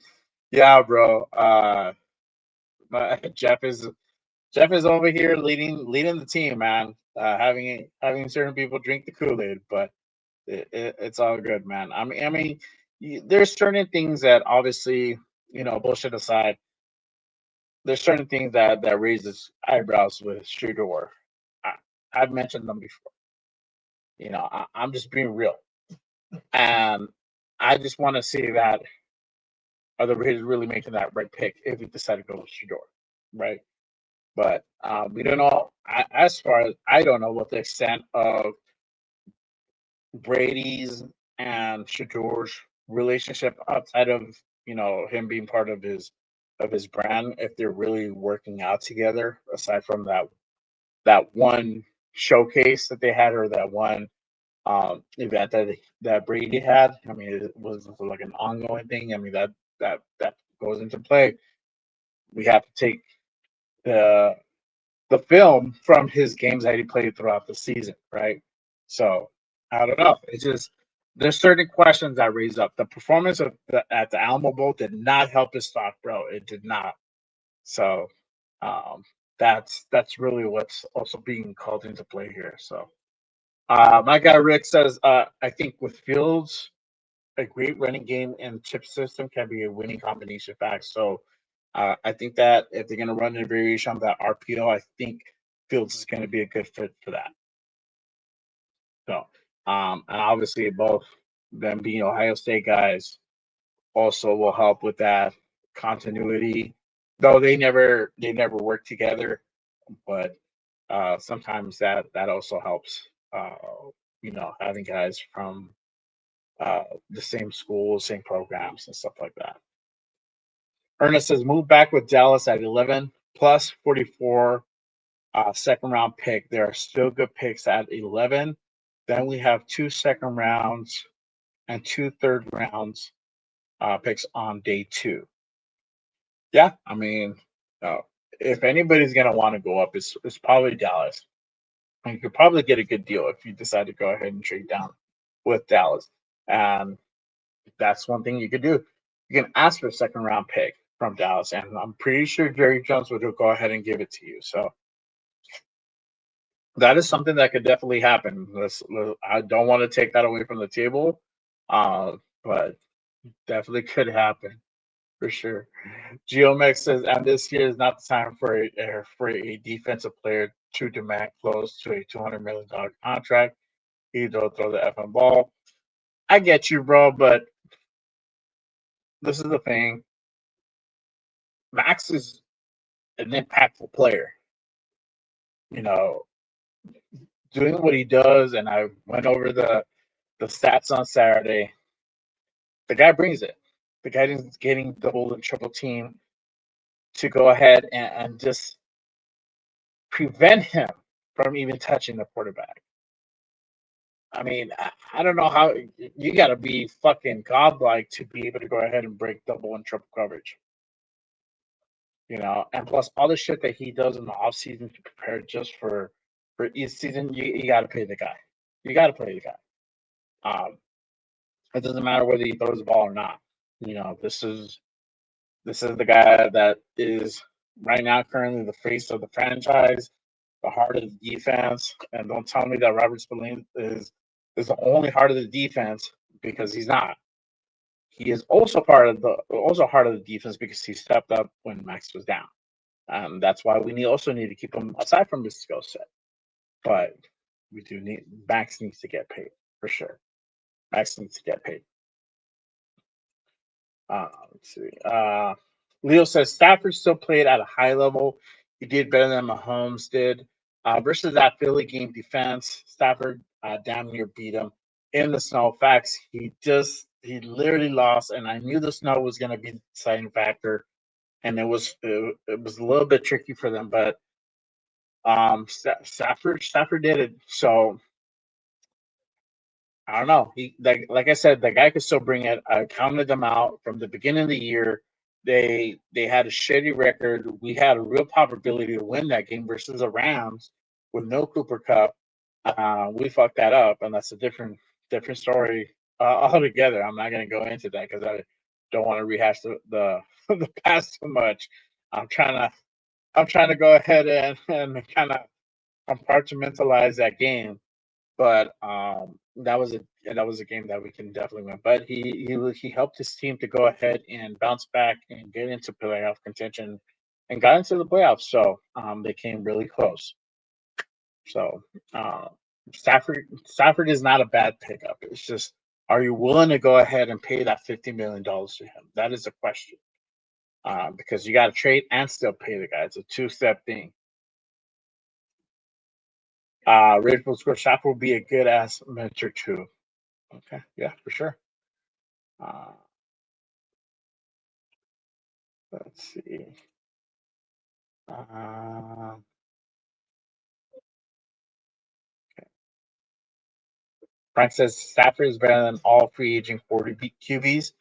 Yeah, bro. Jeff is over here leading the team, man. Having certain people drink the Kool-Aid, but it's all good, man. I mean, there's certain things that obviously, bullshit aside, there's certain things that raises eyebrows with Shedeur. I've mentioned them before. I'm just being real, and I just want to see that are the Raiders really making that right pick if we decide to go with Shedeur, right? But we don't know. As far as I don't know what the extent of Brady's and Shedeur's relationship outside of him being part of his brand, if they're really working out together aside from that one showcase that they had, or that one event that Brady had. I mean, it was like an ongoing thing. I mean, that goes into play. We have to take the film from his games that he played throughout the season, right? So I don't know. It's just there's certain questions that raise up. The performance at the Alamo Bowl did not help his stock, bro. It did not. So that's really what's also being called into play here. So my guy Rick says, I think with Fields, a great running game and chip system can be a winning combination fact. So I think that if they're going to run a variation on that RPO, I think Fields is going to be a good fit for that. So, and obviously both them being Ohio State guys also will help with that continuity. Though they never work together, but sometimes that also helps. Having guys from the same schools, same programs, and stuff like that. Ernest says move back with Dallas at 11 plus 44 second round pick. There are still good picks at 11. Then we have 2 second rounds and 2 third rounds picks on day 2. Yeah, I mean, if anybody's gonna want to go up, it's probably Dallas. And you could probably get a good deal if you decide to go ahead and trade down with Dallas. And that's one thing you could do. You can ask for a second round pick from Dallas, and I'm pretty sure Jerry Jones would go ahead and give it to you. So that is something that could definitely happen. I don't want to take that away from the table, but definitely could happen for sure. Geomex says, and this year is not the time for a defensive player to demand close to a $200 million contract. He don't throw the effing ball. I get you, bro, but this is the thing. Max is an impactful player. You know, doing what he does, and I went over the stats on Saturday. The guy brings it. The guy is getting double and triple team to go ahead and just prevent him from even touching the quarterback. I mean, I don't know how you got to be fucking godlike to be able to go ahead and break double and triple coverage. And plus all the shit that he does in the offseason to prepare just for each season, you got to pay the guy. You got to pay the guy. It doesn't matter whether he throws the ball or not. This is the guy that is right now currently the face of the franchise, the heart of the defense. And don't tell me that Robert Spillane is the only heart of the defense, because he's not. He is also heart of the defense because he stepped up when Max was down. That's why we also need to keep him aside from his skill set. But we do need Max needs to get paid for sure. Max needs to get paid. Let's see. Leo says Stafford still played at a high level. He did better than Mahomes did. Versus that Philly game defense, Stafford damn near beat him in the snow. Facts, he literally lost, and I knew the snow was going to be the deciding factor, and it was a little bit tricky for them, but Stafford did it. So I don't know. He like I said, the guy could still bring it. I counted them out from the beginning of the year. They had a shitty record. We had a real probability to win that game versus the Rams with no Cooper Cup. We fucked that up, and that's a different story altogether. I'm not going to go into that because I don't want to rehash the the past too much. I'm trying to go ahead and kind of compartmentalize that game. But that was a game that we can definitely win. But he helped his team to go ahead and bounce back and get into playoff contention and got into the playoffs. So they came really close. So Stafford is not a bad pickup. It's just, are you willing to go ahead and pay that $50 million to him? That is a question. Because you got to trade and still pay the guy. It's a two-step thing. Rageful Score Shop will be a good ass mentor too. Okay, yeah, for sure. Let's see. Okay. Frank says Stafford is better than all free agent 40 QBs.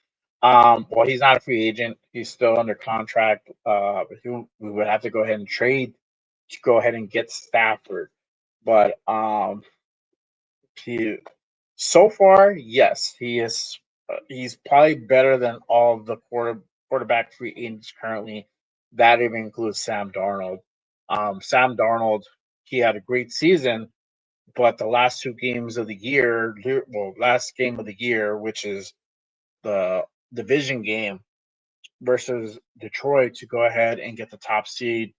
Well, he's not a free agent. He's still under contract. We would have to go ahead and trade to go ahead and get Stafford. But so far, yes, he is. He's probably better than all of the quarterback free agents currently. That even includes Sam Darnold. Sam Darnold, he had a great season, but the last two games of the year, last game of the year, which is the division game versus Detroit to go ahead and get the top seed,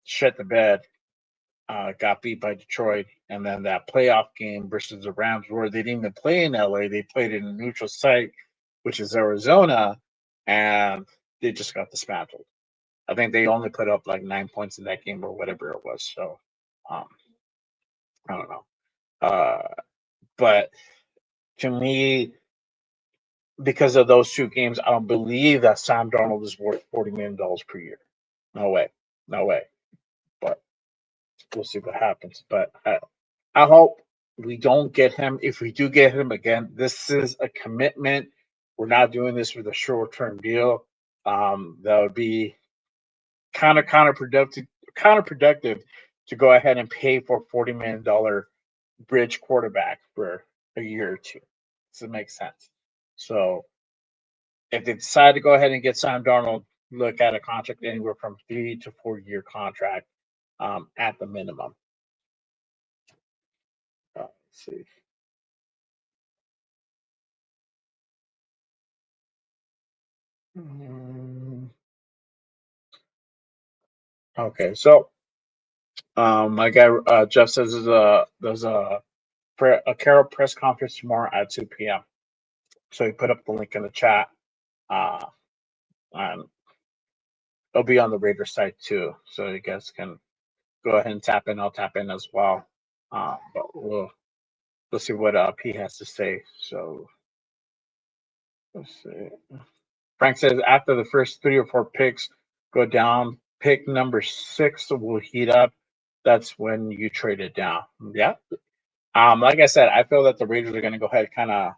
shit the bed. Got beat by Detroit, and then that playoff game versus the Rams, where they didn't even play in LA, they played in a neutral site, which is Arizona, and they just got dismantled. I think they only put up like 9 points in that game or whatever it was. So, I don't know. But to me, because of those two games, I don't believe that Sam Darnold is worth $40 million per year. No way. But we'll see what happens. But I hope we don't get him. If we do get him again, this is a commitment. We're not doing this with a short-term deal. That would be kind of counterproductive to go ahead and pay for $40 million bridge quarterback for a year or two. Does it make sense? So if they decide to go ahead and get Sam Darnold, look at a contract anywhere from 3 to 4 year contract at the minimum. Let's see. Okay, so my guy Jeff says there's a Carol press conference tomorrow at 2 p.m. So he put up the link in the chat. And it'll be on the Raiders site too, so you guys can go ahead and tap in. I'll tap in as well. But we'll see what P has to say. So let's see. Frank says after the first 3 or 4 picks go down, pick number 6 will heat up. That's when you trade it down. Yeah. Like I said, I feel that the Raiders are going to go ahead, kind of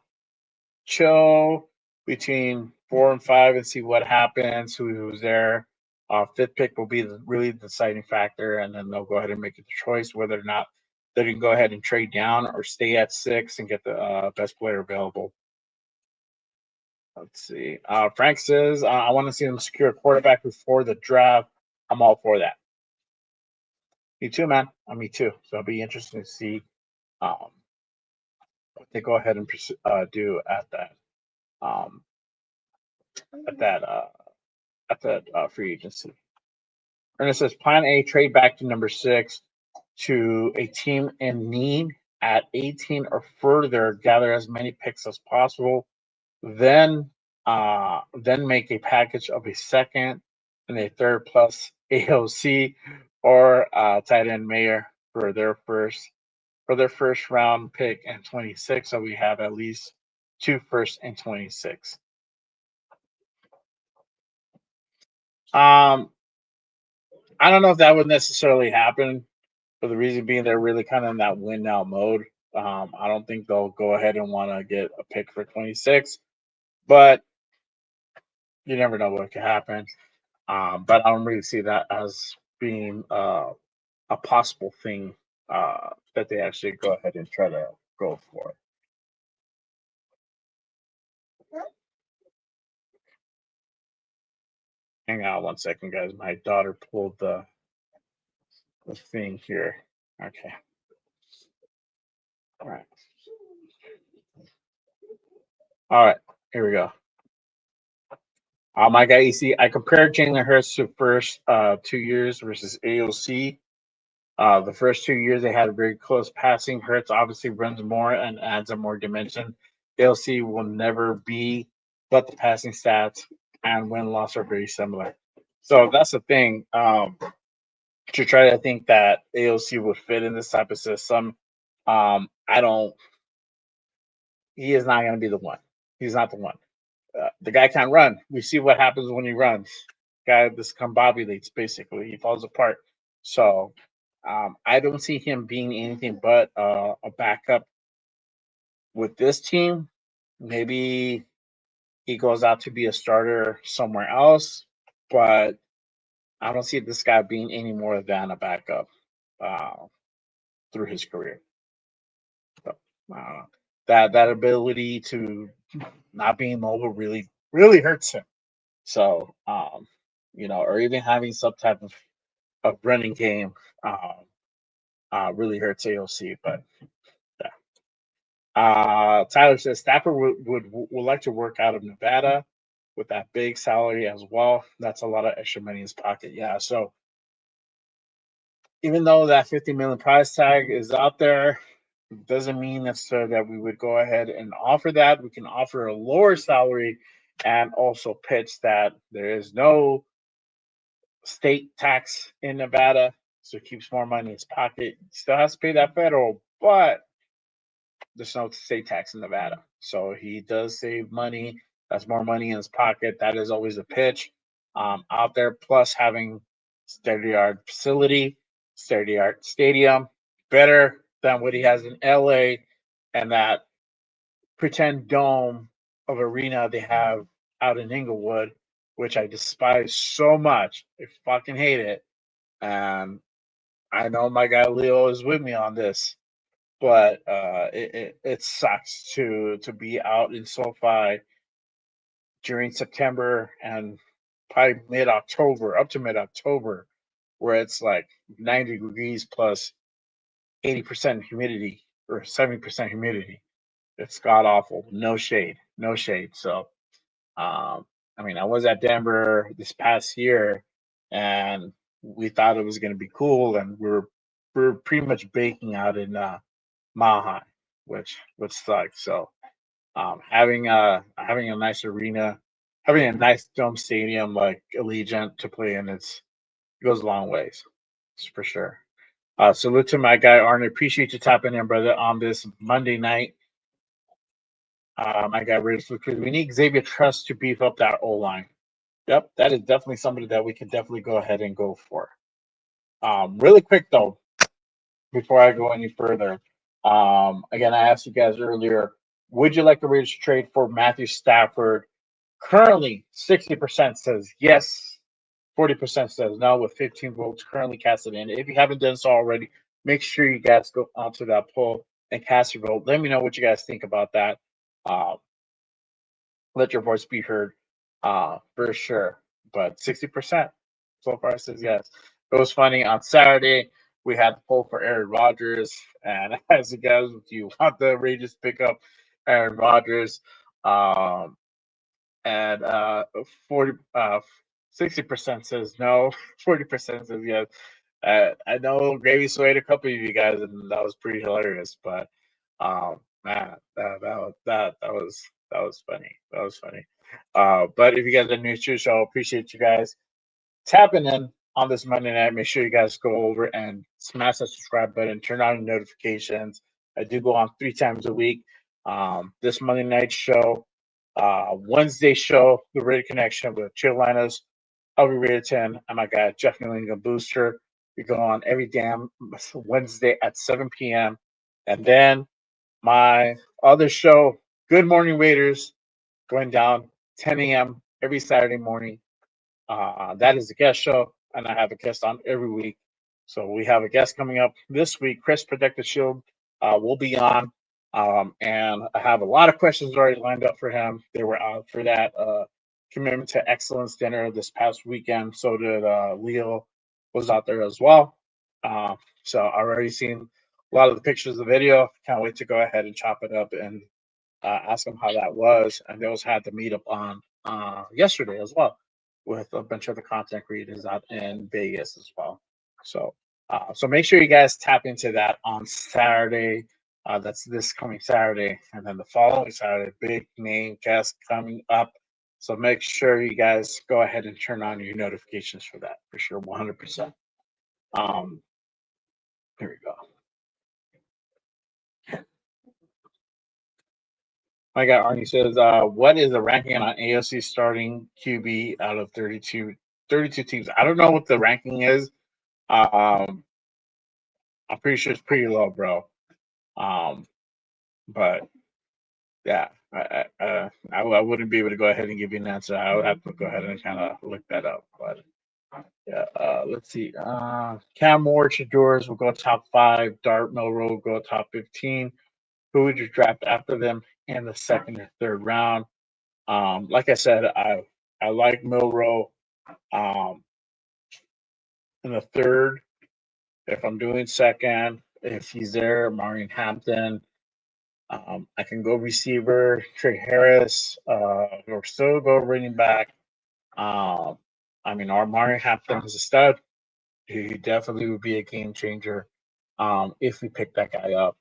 chill between 4 and 5 and see what happens. Who's there? 5th pick will be really the deciding factor, and then they'll go ahead and make the choice whether or not they can go ahead and trade down or stay at 6 and get the best player available. Let's see. Frank says, I want to see them secure a quarterback before the draft. I'm all for that. Me too, man. Me too. So it'll be interesting to see what they go ahead and do at that free agency. Ernest says, Plan A, trade back to number 6 to a team in need at 18 or further. Gather as many picks as possible. Then make a package of a 2nd and a 3rd plus AOC or tight end Mayer for their first round pick in 26. So we have at least 2 firsts in 26. I don't know if that would necessarily happen, for the reason being they're really kind of in that win now mode. I don't think they'll go ahead and want to get a pick for 26, but you never know what could happen. But I don't really see that as being a possible thing that they actually go ahead and try to go for. Hang on 1 second, guys. My daughter pulled the thing here. Okay. All right. Here we go. My guy EC, I compared Jalen Hurts to first 2 years versus AOC. The first 2 years they had a very close passing. Hurts obviously runs more and adds a more dimension. AOC will never be, but the passing stats and win-loss are very similar. So that's the thing. To try to think that AOC would fit in this type of system, I don't. He is not going to be the one. He's not the one. The guy can't run. We see what happens when he runs. Guy discombobulates, basically. He falls apart. So I don't see him being anything but a backup with this team. Maybe he goes out to be a starter somewhere else, but I don't see this guy being any more than a backup through his career. So, that ability to not being mobile really hurts him. So, or even having some type of running game really hurts AOC. But Tyler says Stafford would like to work out of Nevada with that big salary as well. That's a lot of extra money in his pocket. Yeah. So even though that $50 million price tag is out there, doesn't mean necessarily that we would go ahead and offer that. We can offer a lower salary and also pitch that there is no state tax in Nevada, so it keeps more money in his pocket. Still has to pay that federal, but there's no state tax in Nevada. So he does save money. That's more money in his pocket. That is always a pitch out there. Plus having state-of-the-art facility, state-of-the-art stadium, better than what he has in LA and that pretend dome of arena they have out in Inglewood, which I despise so much. I fucking hate it. And I know my guy Leo is with me on this. but it sucks to be out in SoFi during September and probably mid October, up to mid October, where it's like 90 degrees plus 80% humidity or 70% humidity. It's god awful. No shade, no shade. So, I mean, I was at Denver this past year, and we thought it was going to be cool, and we are pretty much baking out in Mile High, which sucks. So, having a nice arena, having a nice dome stadium like Allegiant to play in, it goes a long ways, it's for sure. Salute to my guy Arnie. Appreciate you tapping in, brother, on this Monday night. My guy Raiders Unfiltered. We need Xavier Trust to beef up that O line. Yep, that is definitely somebody that we can definitely go ahead and go for. Really quick though, before I go any further, again, I asked you guys earlier, would you like the Raiders to trade for Matthew Stafford? Currently, 60% says yes, 40% says no, with 15 votes currently casted in. If you haven't done so already, make sure you guys go onto that poll and cast your vote. Let me know what you guys think about that. Let your voice be heard, for sure. But 60% so far says yes. It was funny. On Saturday, we had the poll for Aaron Rodgers, and as you guys, do you want the Raiders to pick up Aaron Rodgers? And 40, 60% says no, 40% says yes. I know Gravy swayed a couple of you guys, and that was pretty hilarious. But man, that was funny. That was funny. But if you guys are new to the show, appreciate you guys tapping in on this Monday night. Make sure you guys go over and smash that subscribe button, turn on notifications. I do go on 3 times a week. This Monday night show, Wednesday show, the Raider Connection with Chill Linus, I'll be rated 10. And my guy, Jeff Newlingham Booster. We go on every damn Wednesday at 7 p.m. And then my other show, Good Morning Raiders, going down 10 a.m. every Saturday morning. That is a guest show, and I have a guest on every week. So we have a guest coming up this week. Chris Protective Shield will be on. And I have a lot of questions already lined up for him. They were out for that Commitment to Excellence dinner this past weekend. So did Leo was out there as well. So I already seen a lot of the pictures, the video. Can't wait to go ahead and chop it up and ask him how that was. And they also had the meetup on yesterday as well with a bunch of the content creators out in Vegas as well. So so make sure you guys tap into that on Saturday. That's this coming Saturday, and then the following Saturday, big name guest coming up. So make sure you guys go ahead and turn on your notifications for that for sure, 100%. Here we go. My guy Arnie says, what is the ranking on AFC starting QB out of 32 teams? I don't know what the ranking is. I'm pretty sure it's pretty low, bro. But yeah, I wouldn't be able to go ahead and give you an answer. I would have to go ahead and kind of look that up. But yeah, let's see. Cam Moore, Shedeur will go top 5. Dart Milrow will go top 15. Who would you draft after them in the second or third round? Like I said, I like Milrow in the third. If I'm doing second, if he's there, Marion Hampton. I can go receiver, Trey Harris, or still go running back. I mean, our Marion Hampton is a stud. He definitely would be a game changer if we pick that guy up.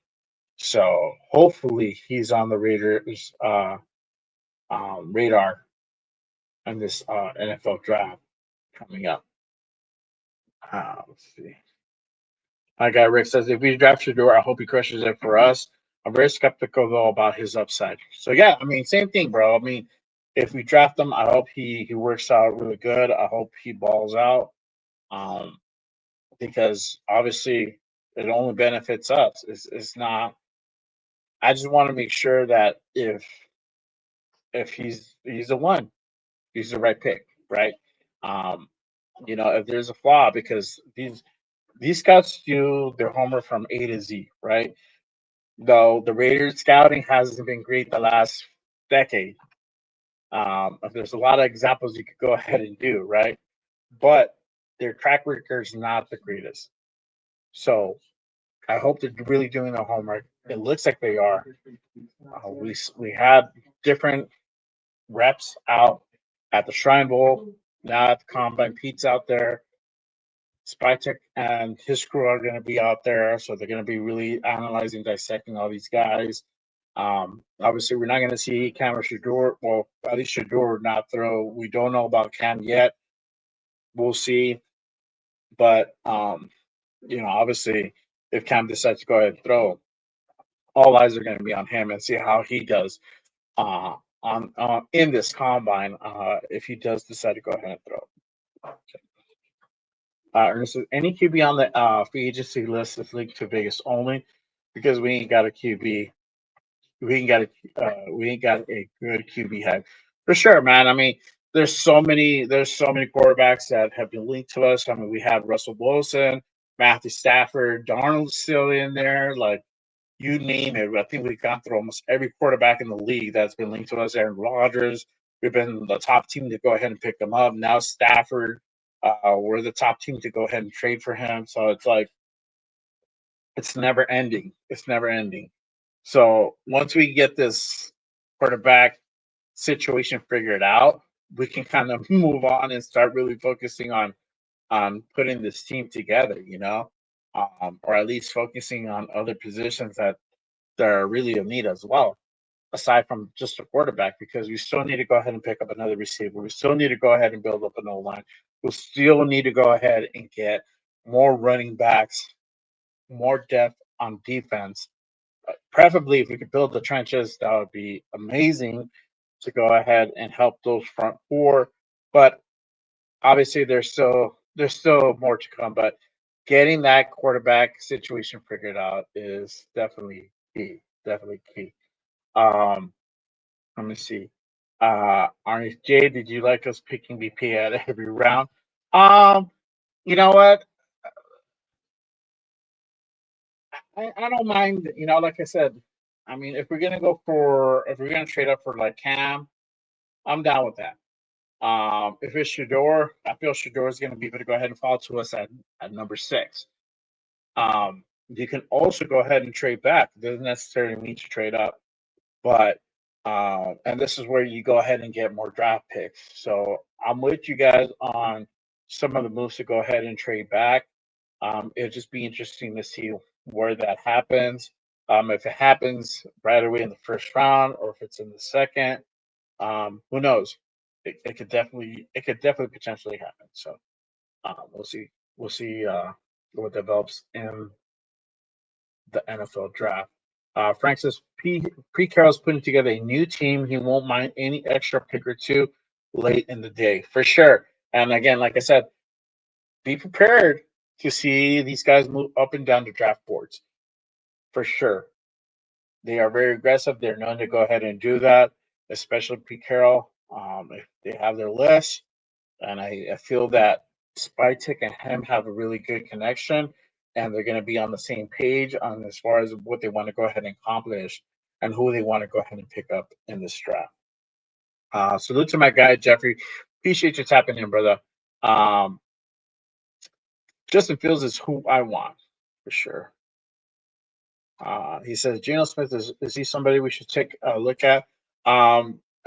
So hopefully he's on the Raiders radar in this NFL draft coming up. Let's see. My guy Rick says, if we draft Shedeur, I hope he crushes it for us. I'm very skeptical, though, about his upside. So, yeah, I mean, same thing, bro. I mean, if we draft him, I hope he works out really good. I hope he balls out because, obviously, it only benefits us. It's not – I just want to make sure that if he's a one, he's the right pick, right? If there's a flaw, because these scouts do their homework from A to Z, right? though the Raiders scouting hasn't been great the last decade. There's a lot of examples you could go ahead and do, right? But their track record is not the greatest. So I hope they're really doing their homework. It looks like they are. We had different reps out at the Shrine Bowl, now at the Combine. Pete's out there. Spytek and his crew are going to be out there, so they're going to be really analyzing, dissecting all these guys. Obviously, we're not going to see Cam or Shedeur. Well, at least Shedeur not throw. We don't know about Cam yet. We'll see. But, obviously, if Cam decides to go ahead and throw, all eyes are going to be on him and see how he does on in this combine if he does decide to go ahead and throw. Okay. Ernest says, any QB on the free agency list is linked to Vegas only because we ain't got a QB. We ain't got a good QB head for sure, man. I mean, there's so many quarterbacks that have been linked to us. I mean, we have Russell Wilson, Matthew Stafford, Darnold's still in there. Like, you name it. I think we've gone through almost every quarterback in the league that's been linked to us. Aaron Rodgers, we've been the top team to go ahead and pick them up. Now Stafford, we're the top team to go ahead and trade for him. So it's like, it's never ending. It's never ending. So once we get this quarterback situation figured out, we can kind of move on and start really focusing on putting this team together, or at least focusing on other positions that are really a need as well, aside from just a quarterback, because we still need to go ahead and pick up another receiver. We still need to go ahead and build up an O-line. We still need to go ahead and get more running backs, more depth on defense. Preferably, if we could build the trenches, that would be amazing to go ahead and help those front four. But obviously, there's still more to come. But getting that quarterback situation figured out is definitely key. Definitely key. Let me see. Arnie J, did you like us picking BP at every round? You know what? I don't mind. Like I said, I mean, if we're gonna trade up for like Cam, I'm down with that. If it's Shedeur, I feel Shedeur is going to be able to go ahead and fall to us at number 6. You can also go ahead and trade back. It doesn't necessarily mean to trade up, but and this is where you go ahead and get more draft picks. So I'm with you guys on some of the moves to go ahead and trade back. It'll just be interesting to see where that happens. If it happens right away in the first round or if it's in the second, who knows? It could definitely potentially happen. So we'll see. We'll see what develops in the NFL draft. Frank says Pete Carroll's putting together a new team. He won't mind any extra pick or two late in the day for sure. And again, like I said, be prepared to see these guys move up and down the draft boards for sure. They are very aggressive. They're known to go ahead and do that, especially Pete Carroll. If they have their list, and I feel that Spytek and him have a really good connection, and they're going to be on the same page on as far as what they want to go ahead and accomplish and who they want to go ahead and pick up in this draft. Salute to my guy Jeffrey. Appreciate you tapping in, brother. Justin Fields is who I want for sure. He says Geno Smith is he somebody we should take a look at?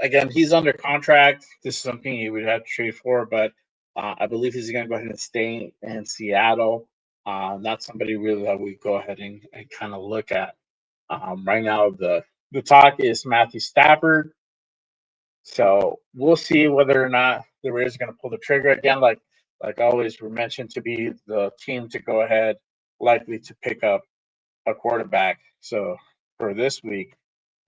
Again, he's under contract. This is something he would have to trade for, but I believe he's going to go ahead and stay in Seattle. Not somebody really that we go ahead and kind of look at. Right now, the talk is Matthew Stafford. So we'll see whether or not the Raiders are going to pull the trigger again. Like always, we're mentioned to be the team to go ahead, likely to pick up a quarterback. So for this week,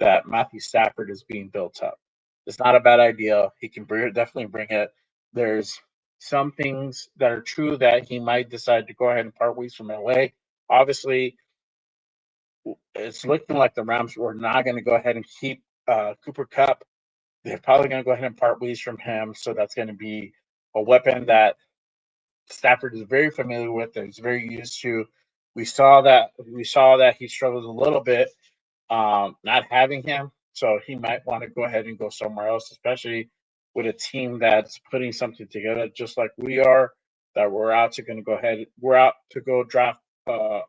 that Matthew Stafford is being built up. It's not a bad idea. He can definitely bring it. There's some things that are true that he might decide to go ahead and part ways from LA. Obviously, it's looking like the Rams were not going to go ahead and keep Cooper Kupp. They're probably going to go ahead and part ways from him. So that's going to be a weapon that Stafford is very familiar with, that he's very used to. We saw that he struggled a little bit not having him. So he might want to go ahead and go somewhere else, especially with a team that's putting something together, just like we are. That we're out to go draft probably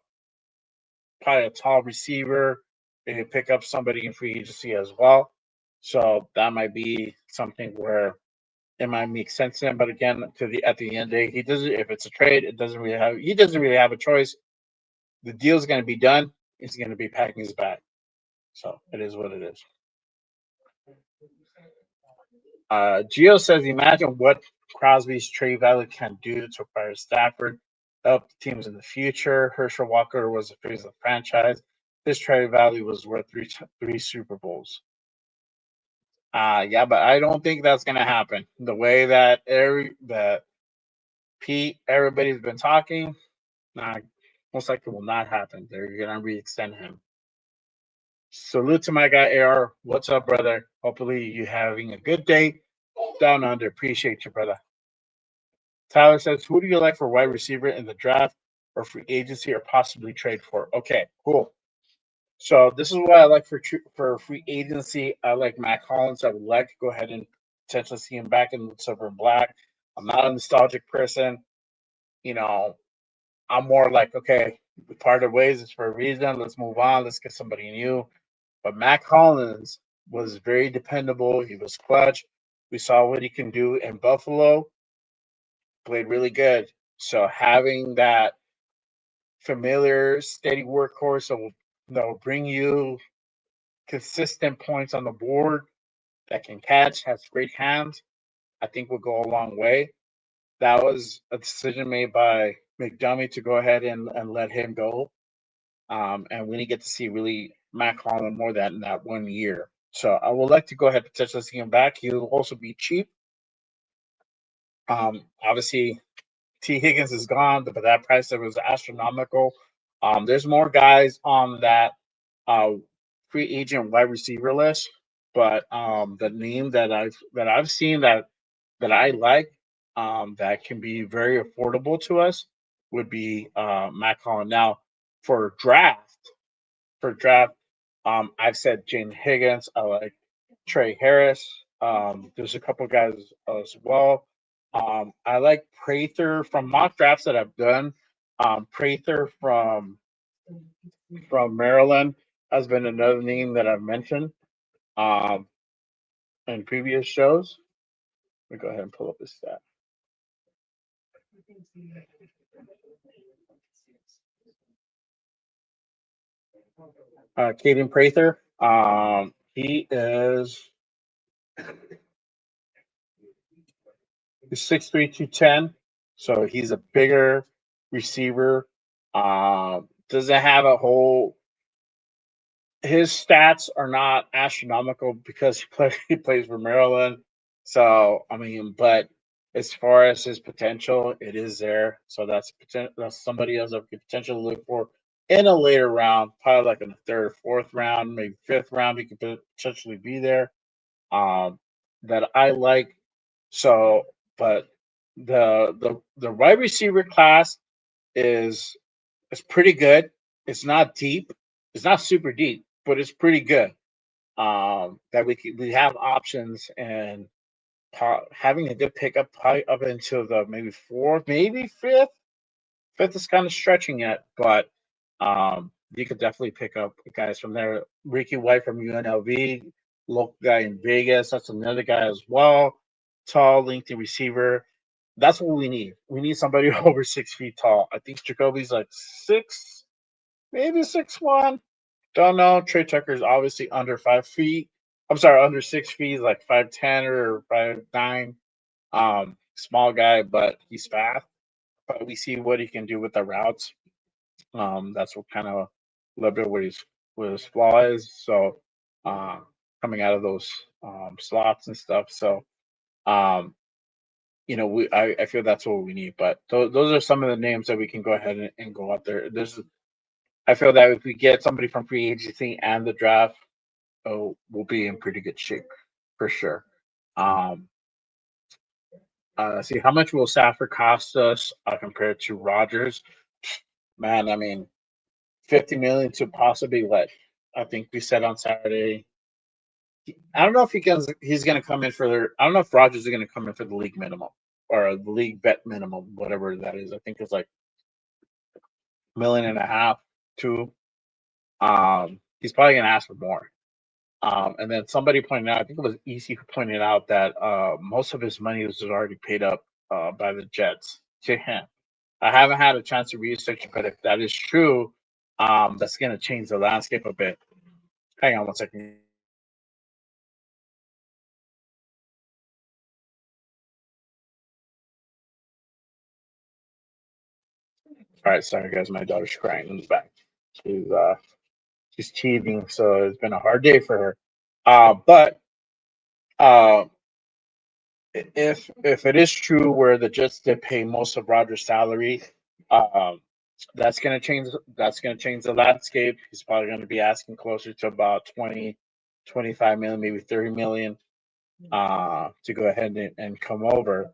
a tall receiver, maybe pick up somebody in free agency as well. So that might be something where it might make sense to him. But again, at the end of the day, he doesn't. If it's a trade, he doesn't really have a choice. The deal's going to be done. He's going to be packing his bag. So it is what it is. Gio says, imagine what Crosby's trade value can do to acquire Stafford, help teams in the future. Herschel Walker was the face of the franchise. This trade value was worth three Super Bowls. Yeah, but I don't think that's gonna happen. The way that everybody's been talking, most likely will not happen. They're gonna re-extend him. Salute to my guy AR. What's up, brother? Hopefully you having a good day down under. Appreciate you, brother. Tyler says, who do you like for wide receiver in the draft or free agency or possibly trade for? Okay, cool. So this is what I like for free agency. I like Matt Collins. I would like to go ahead and potentially see him back in silver and black. I'm not a nostalgic person. I'm more like, okay, we parted ways. It's for a reason. Let's move on. Let's get somebody new. But Matt Collins was very dependable. He was clutch. We saw what he can do in Buffalo. Played really good. So having that familiar, steady workhorse that will bring you consistent points on the board, that can catch, has great hands, I think will go a long way. That was a decision made by McDermott to go ahead and let him go. And we didn't get to see really Matt Collins more than that 1 year. So I would like to go ahead and potentially see him back. He'll also be cheap. Obviously, T. Higgins is gone, but that price was astronomical. There's more guys on that free agent wide receiver list, but the name that I've seen that I like that can be very affordable to us would be Matt Collins. Now, for draft, I've said Jane Higgins. I like Trey Harris. There's a couple guys as well. I like Prather from mock drafts that I've done. Prather from Maryland has been another name that I've mentioned in previous shows. Let me go ahead and pull up his stat. Caden Prather. He is 6'3", 210. So he's a bigger receiver. Doesn't have a whole. His stats are not astronomical because he plays for Maryland. So I mean, but as far as his potential, it is there. So that's somebody else that could potentially look for in a later round, probably like in the third, fourth round, maybe fifth round. He could potentially be there. That I like. So, but the wide receiver class is pretty good. It's not deep. It's not super deep, but it's pretty good. That we have options and having a good pickup probably up into the maybe fourth, maybe fifth. Fifth is kind of stretching it, but you could definitely pick up guys from there. Ricky White from UNLV, local guy in Vegas. That's another guy as well. Tall, lengthy receiver. That's what we need. We need somebody over 6 feet tall. I think Jacoby's like 6, maybe 6'1". Don't know. Trey Tucker's obviously under 5 feet. I'm sorry, under 6 feet, like 5'10" or 5'9". Small guy, but he's fast. But we see what he can do with the routes. That's what kind of a little bit what his flaw is. So coming out of those slots and stuff. So I feel that's what we need. But those are some of the names that we can go ahead and go out there. I feel that if we get somebody from free agency and the draft, we'll be in pretty good shape for sure. See, how much will Stafford cost us compared to Rodgers? Man, I mean, $50 million to possibly I think we said on Saturday. I don't know if he's going to come in for. I don't know if Rodgers is going to come in for the league minimum or the league bet minimum, whatever that is. I think it's like $1.5 million, 2. He's probably going to ask for more. And then somebody pointed out, I think it was EC who pointed out that most of his money was already paid up by the Jets to him. I haven't had a chance to research it, but if that is true, that's going to change the landscape a bit. Hang on one second. All right, sorry guys, my daughter's crying in the back. She's teething, so it's been a hard day for her. But if it is true where the Jets did pay most of Rodgers' salary, that's going to change. That's going to change the landscape. He's probably going to be asking closer to about 20, 25 million, maybe 30 million, to go ahead and come over.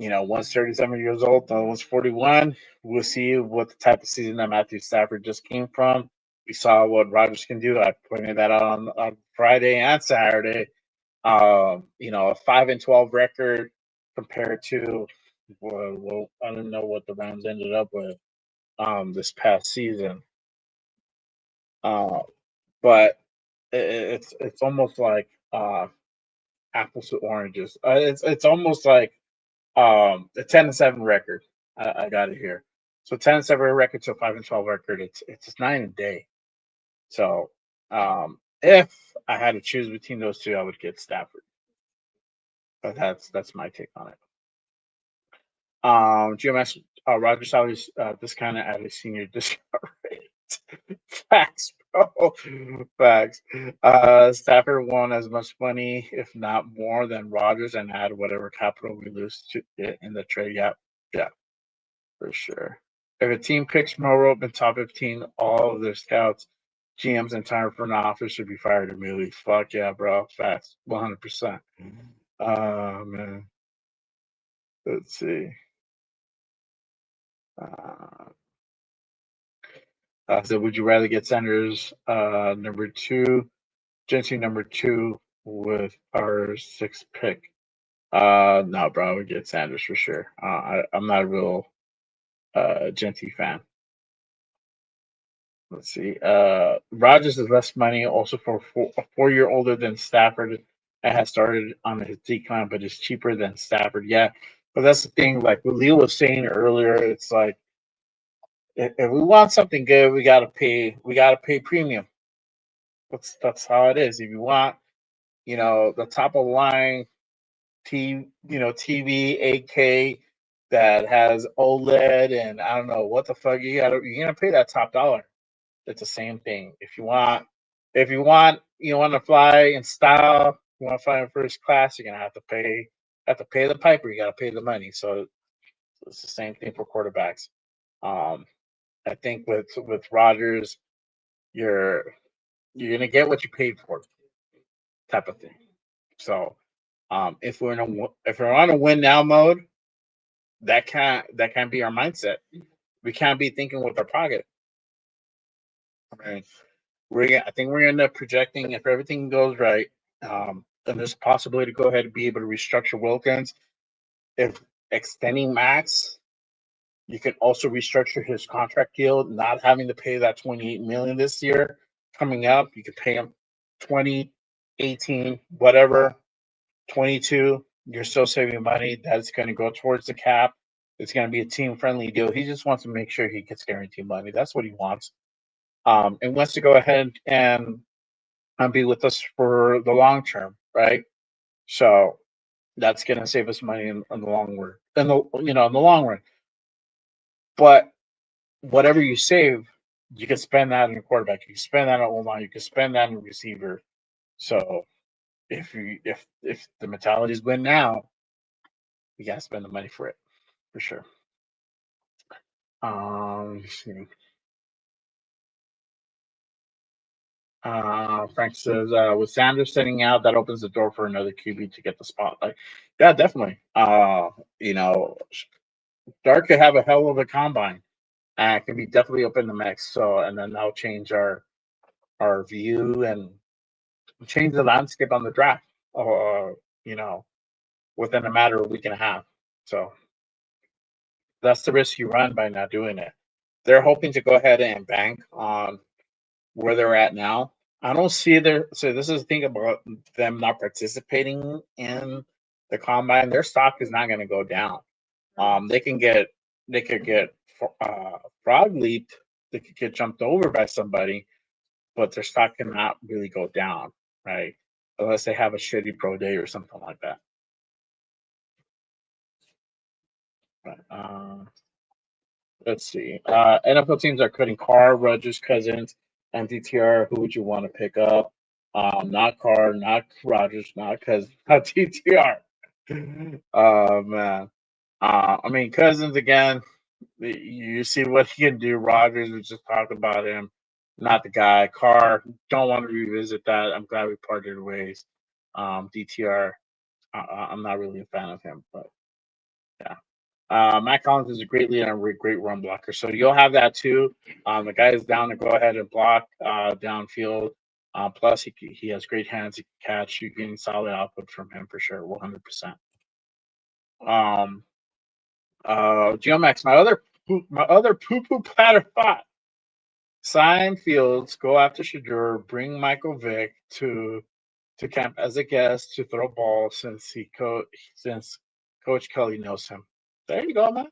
One's 37 years old, the other one's 41. We'll see what the type of season that Matthew Stafford just came from. We saw what Rodgers can do. I pointed that out on Friday and Saturday. A 5-12 record compared to, well, I don't know what the Rams ended up with this past season. But it's almost like apples to oranges. It's almost like a 10-7 record. I got it here. So 10-7 record to a 5-12 record. It's just night and day. So if I had to choose between those two, I would get Stafford. But that's my take on it. GMS Roger Salary's discounted at a senior discount rate. Facts, bro. Facts. Stafford won as much money, if not more, than Rodgers, and add whatever capital we lose to it in the trade. Yeah, for sure. If a team picks Monroe up in top 15, all of their scouts, GM's entire front office should be fired immediately. Fuck yeah, bro. Facts. 100%. Man. Let's see. So would you rather get Sanders number 2, Gentry number 2 with our 6th pick? No, bro, I would get Sanders for sure. I'm not a real Gentry fan. Let's see. Rodgers is less money, also for a 4-year older than Stafford, and has started on his decline, but is cheaper than Stafford. Yeah, but that's the thing. Like what Leo was saying earlier, it's like if we want something good, we gotta pay. We gotta pay premium. That's how it is. If you want, the top of the line TV 8K that has OLED and I don't know what the fuck you're gonna pay that top dollar. It's the same thing. If you want to fly in style, you want to fly in first class, you're gonna have to pay the piper. You gotta pay the money. So it's the same thing for quarterbacks. I think with Rodgers, you're gonna get what you paid for, type of thing. So if we're on a win now mode, that can't be our mindset. We can't be thinking with our pocket. Right. I think we're gonna end up projecting if everything goes right. And there's a possibility to go ahead and be able to restructure Wilkins. If extending Max, you can also restructure his contract deal, not having to pay that $28 million this year coming up. You can pay him 20, 18, whatever, 22. You're still saving money. That's going to go towards the cap. It's going to be a team-friendly deal. He just wants to make sure he gets guaranteed money. That's what he wants. And wants to go ahead and be with us for the long term, right? So that's going to save us money in the long run. In the long run. But whatever you save, you can spend that on a quarterback. You can spend that on O-line. You can spend that on a receiver. So if the mentality is win now, you got to spend the money for it, for sure. Let's see. Frank says, with Sanders sitting out, that opens the door for another QB to get the spotlight. Yeah, definitely. Dark could have a hell of a combine and can be definitely up in the mix. So, and then that'll change our our view and change the landscape on the draft, or within a matter of a week and a half. So that's the risk you run by not doing it. They're hoping to go ahead and bank on where they're at now. I don't see so this is the thing about them not participating in the combine. Their stock is not going to go down. They could get frog leaped. They could get jumped over by somebody, but their stock cannot really go down, right? Unless they have a shitty pro day or something like that. Let's see. NFL teams are cutting Carr, Rodgers, Cousins, and DTR. Who would you want to pick up? Not Carr, not Rodgers, not Cousins, not DTR. Oh man. I mean Cousins again. You see what he can do. Rodgers, we just talked about him. Not the guy. Carr, don't want to revisit that. I'm glad we parted ways. DTR, I'm not really a fan of him, but yeah. Matt Collins is a great leader and a great run blocker. So you'll have that too. The guy is down to go ahead and block downfield. Plus, he has great hands. He can catch. You're getting solid output from him for sure, 100%. Geomax, my other poo-poo platter thought. Sign Fields, go after Shedeur, bring Michael Vick to camp as a guest to throw balls since Coach Kelly knows him. There you go, man.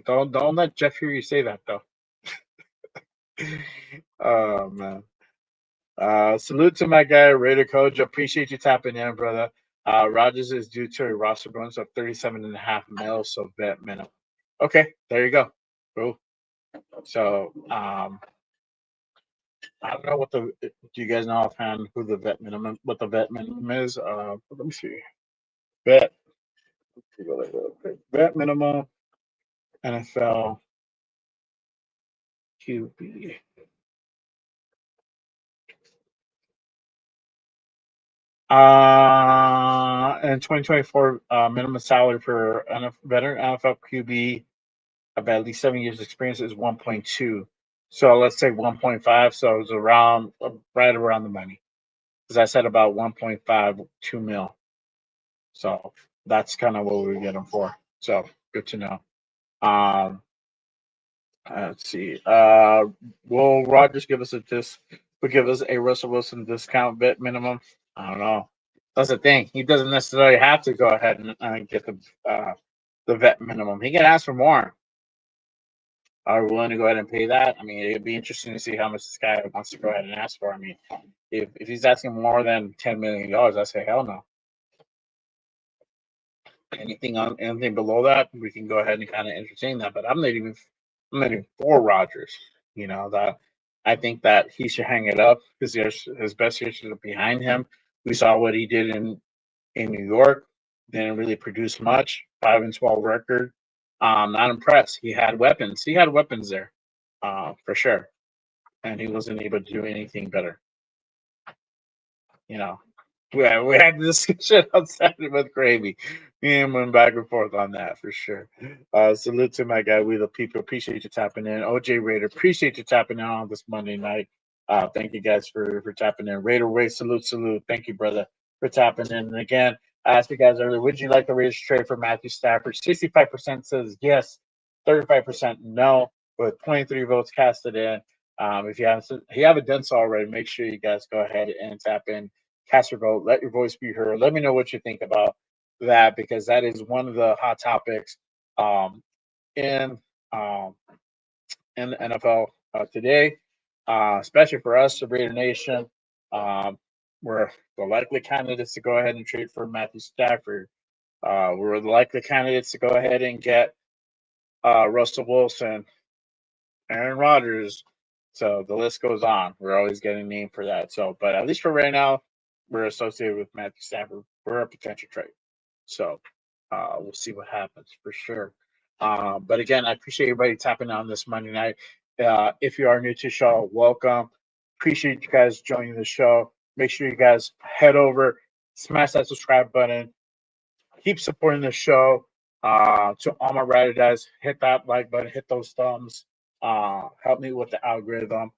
Don't let Jeff hear you say that though. Oh man. Salute to my guy, Raider Coach. Appreciate you tapping in, brother. Rodgers is due to a roster bonus of 37.5 mil, so vet minimum. Okay, there you go. Cool. So I don't know do you guys know offhand what the vet minimum is? Let me see. Vet minimum NFL QB. In 2024, minimum salary for veteran NFL QB of at least 7 years experience is 1.2. So let's say 1.5. So it's right around the money. Because I said about 1.5, 2 mil. So that's kind of what we get them for. So good to know. Let's see. Will Rodgers give us a Russell Wilson discount bet minimum? I don't know. That's the thing. He doesn't necessarily have to go ahead and get the vet minimum. He can ask for more. Are we willing to go ahead and pay that? I mean, it'd be interesting to see how much this guy wants to go ahead and ask for. I mean, if he's asking more than $10 million, I say hell no. Anything below that, we can go ahead and kind of entertain that. But I'm not even for Rodgers. That I think that he should hang it up because his best years are behind him. We saw what he did in New York. Didn't really produce much. 5-12 record. Not impressed. He had weapons. He had weapons there, for sure, and he wasn't able to do anything better. We had the discussion on Saturday with Gravy. Me and went back and forth on that for sure. Salute to my guy, We the People. Appreciate you tapping in. OJ Raider, appreciate you tapping in on this Monday night. Thank you guys for tapping in. Raider Way, salute. Thank you, brother, for tapping in. And again, I asked you guys earlier, would you like the Raiders trade for Matthew Stafford? 65% says yes, 35% no, with 23 votes casted in. If you haven't done so already, make sure you guys go ahead and tap in. Cast your vote. Let your voice be heard. Let me know what you think about that because that is one of the hot topics in the NFL today, especially for us, the Raider Nation. We're the likely candidates to go ahead and trade for Matthew Stafford. We're the likely candidates to go ahead and get Russell Wilson, Aaron Rodgers. So the list goes on. We're always getting named for that. So, but at least for right now, we're associated with Matthew Stafford for a potential trade. So we'll see what happens for sure. But again, I appreciate everybody tapping on this Monday night. If you are new to the show, welcome. Appreciate you guys joining the show. Make sure you guys head over, smash that subscribe button. Keep supporting the show. To all my Rider guys, hit that like button, hit those thumbs. Help me with the algorithm.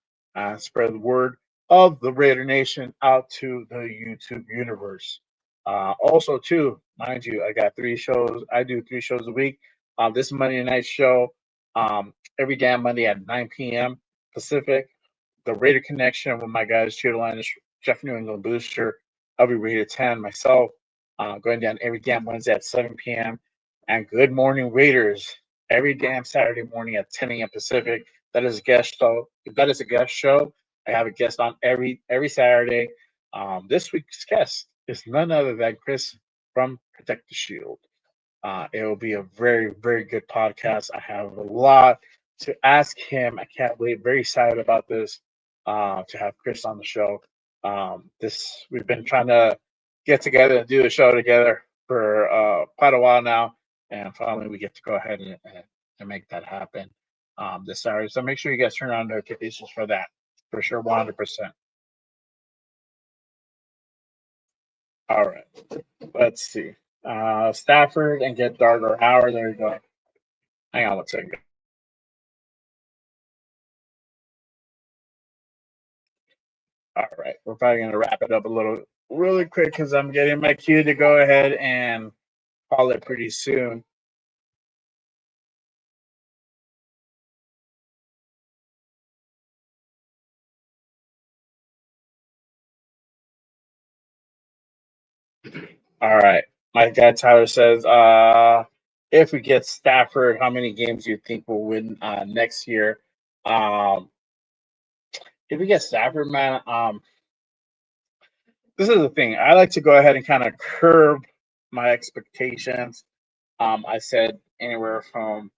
Spread the word. of the Raider Nation out to the YouTube universe. Also, too, mind you, I got 3 shows. I do 3 shows a week. This Monday night show, every damn Monday at 9 p.m. Pacific. The Raider Connection with my guys, Shedeur, Jeff New England Booster. I'll be Raider 10 myself, going down every damn Wednesday at 7 p.m. And Good Morning Raiders every damn Saturday morning at 10 a.m. Pacific. That is a guest show. That is a guest show. I have a guest on every Saturday. This week's guest is none other than Chris from Protect the Shield. It will be a very, very good podcast. I have a lot to ask him. I can't wait. Very excited about this to have Chris on the show. This we've been trying to get together and do a show together for quite a while now, and finally we get to go ahead and make that happen this Saturday. So make sure you guys turn on notifications for that, for sure, 100%. All right, let's see. Stafford and get Dart or Howard. There you go. Hang on one second. All right, we're probably going to wrap it up a little really quick because I'm getting my cue to go ahead and call it pretty soon. All right. My guy Tyler says, if we get Stafford, how many games do you think we'll win next year? If we get Stafford, man, this is the thing. I like to go ahead and kind of curb my expectations. I said anywhere from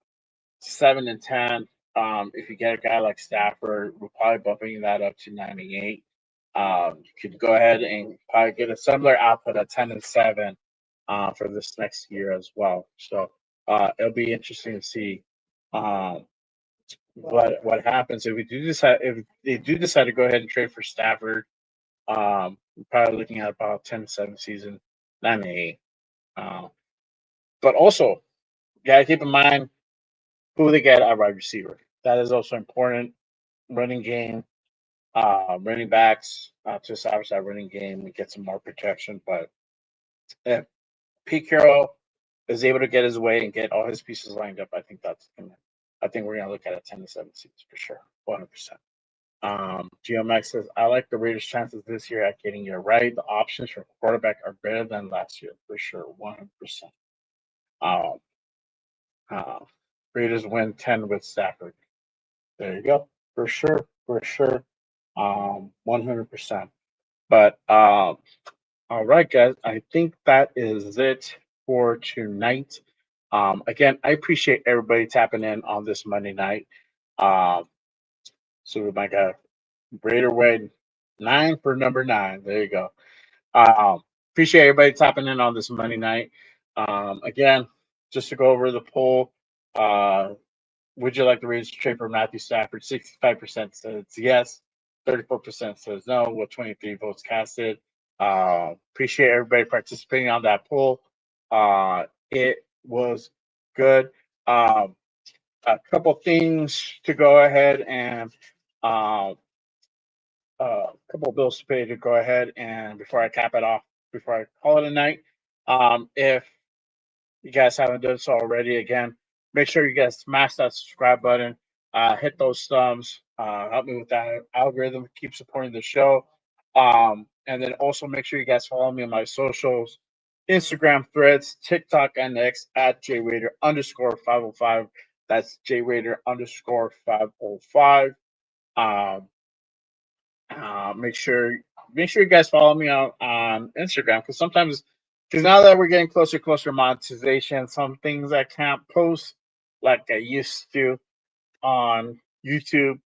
7 and 10. If you get a guy like Stafford, we're probably bumping that up to 98. You could go ahead and probably get a similar output at 10 and 7 for this next year as well. So it'll be interesting to see what happens if they do decide to go ahead and trade for Stafford. We're probably looking at about 10-7 season, 9-8. But also, you gotta keep in mind who they get at wide receiver. That is also important. Running game, running backs to establish that running game and get some more protection. But if Pete Carroll is able to get his way and get all his pieces lined up, I think we're gonna look at a 10-7 season for sure, 100%. GeoMax says, I like the Raiders' chances this year at getting it right. The options for quarterback are better than last year for sure, 100%. Um, Raiders win 10 with Stafford. There you go, for sure, 100%. But all right, guys, I think that is it for tonight. Again, I appreciate everybody tapping in on this Monday night. So my guy, Raider Wade, 9 for number 9. There you go. Appreciate everybody tapping in on this Monday night. Again, just to go over the poll, would you like the Raiders to trade for Matthew Stafford? 65% says yes, 34% says no, with 23 votes casted. Appreciate everybody participating on that poll. It was good. A couple things to go ahead and a couple of bills to pay to go ahead and before I cap it off, before I call it a night. If you guys haven't done so already, again, make sure you guys smash that subscribe button, hit those thumbs, help me with that algorithm, keep supporting the show. And then also make sure you guys follow me on my socials, Instagram, Threads, TikTok, and X at JRaider_505. That's JRaider_505. Make sure you guys follow me on Instagram because now that we're getting closer to monetization, some things I can't post like I used to on YouTube.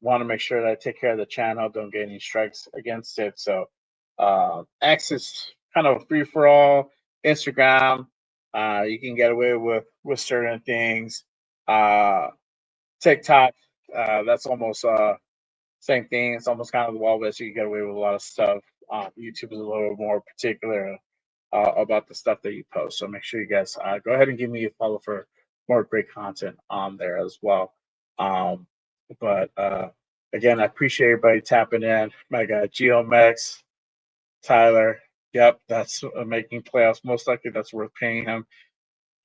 Want to make sure that I take care of the channel, don't get any strikes against it. So X is kind of free for all. Instagram, you can get away with certain things. TikTok, that's almost same thing. It's almost kind of the Wild West. You can get away with a lot of stuff. YouTube is a little more particular about the stuff that you post. So make sure you guys go ahead and give me a follow for more great content on there as well. But Again, I appreciate everybody tapping in. My guy, Geomex, Tyler. Yep, that's making playoffs. Most likely, that's worth paying him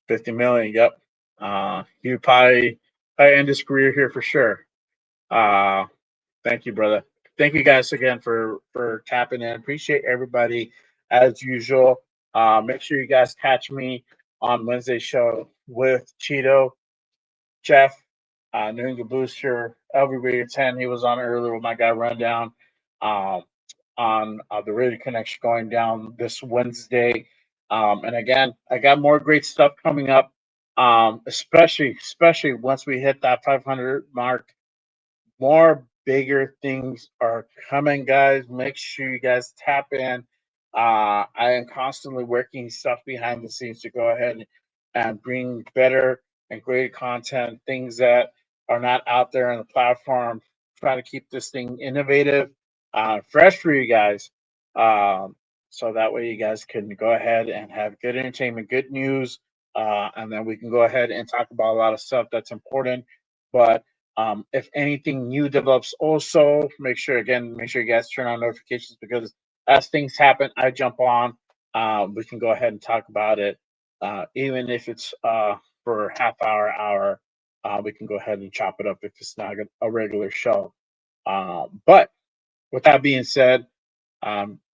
$50 million. Yep. He would probably end his career here for sure. Thank you, brother. Thank you guys again for tapping in. Appreciate everybody as usual. Make sure you guys catch me on Wednesday's show with Cheeto, Jeff, New England Booster, LB Radio 10. He was on earlier with my guy Rundown on the Radio Connection going down this Wednesday. And again, I got more great stuff coming up, especially once we hit that 500 mark. More bigger things are coming, guys. Make sure you guys tap in. I am constantly working stuff behind the scenes to go ahead and bring better and greater content, things that are not out there on the platform. Try to keep this thing innovative, fresh for you guys. So that way you guys can go ahead and have good entertainment, good news, and then we can go ahead and talk about a lot of stuff that's important. But if anything new develops, also make sure you guys turn on notifications, because as things happen, I jump on. We can go ahead and talk about it, even if it's for a half hour. We can go ahead and chop it up if it's not a regular show. But with that being said,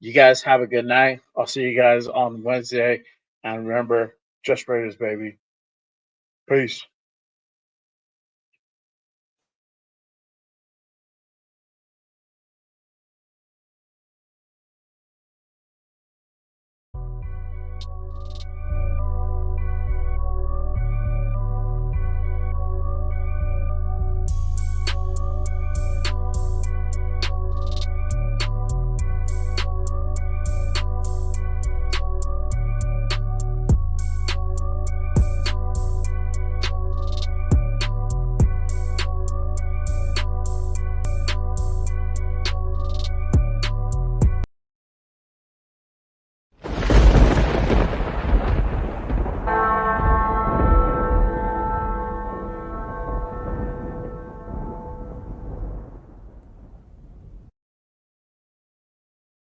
you guys have a good night. I'll see you guys on Wednesday, and remember, just Raiders, baby. Peace.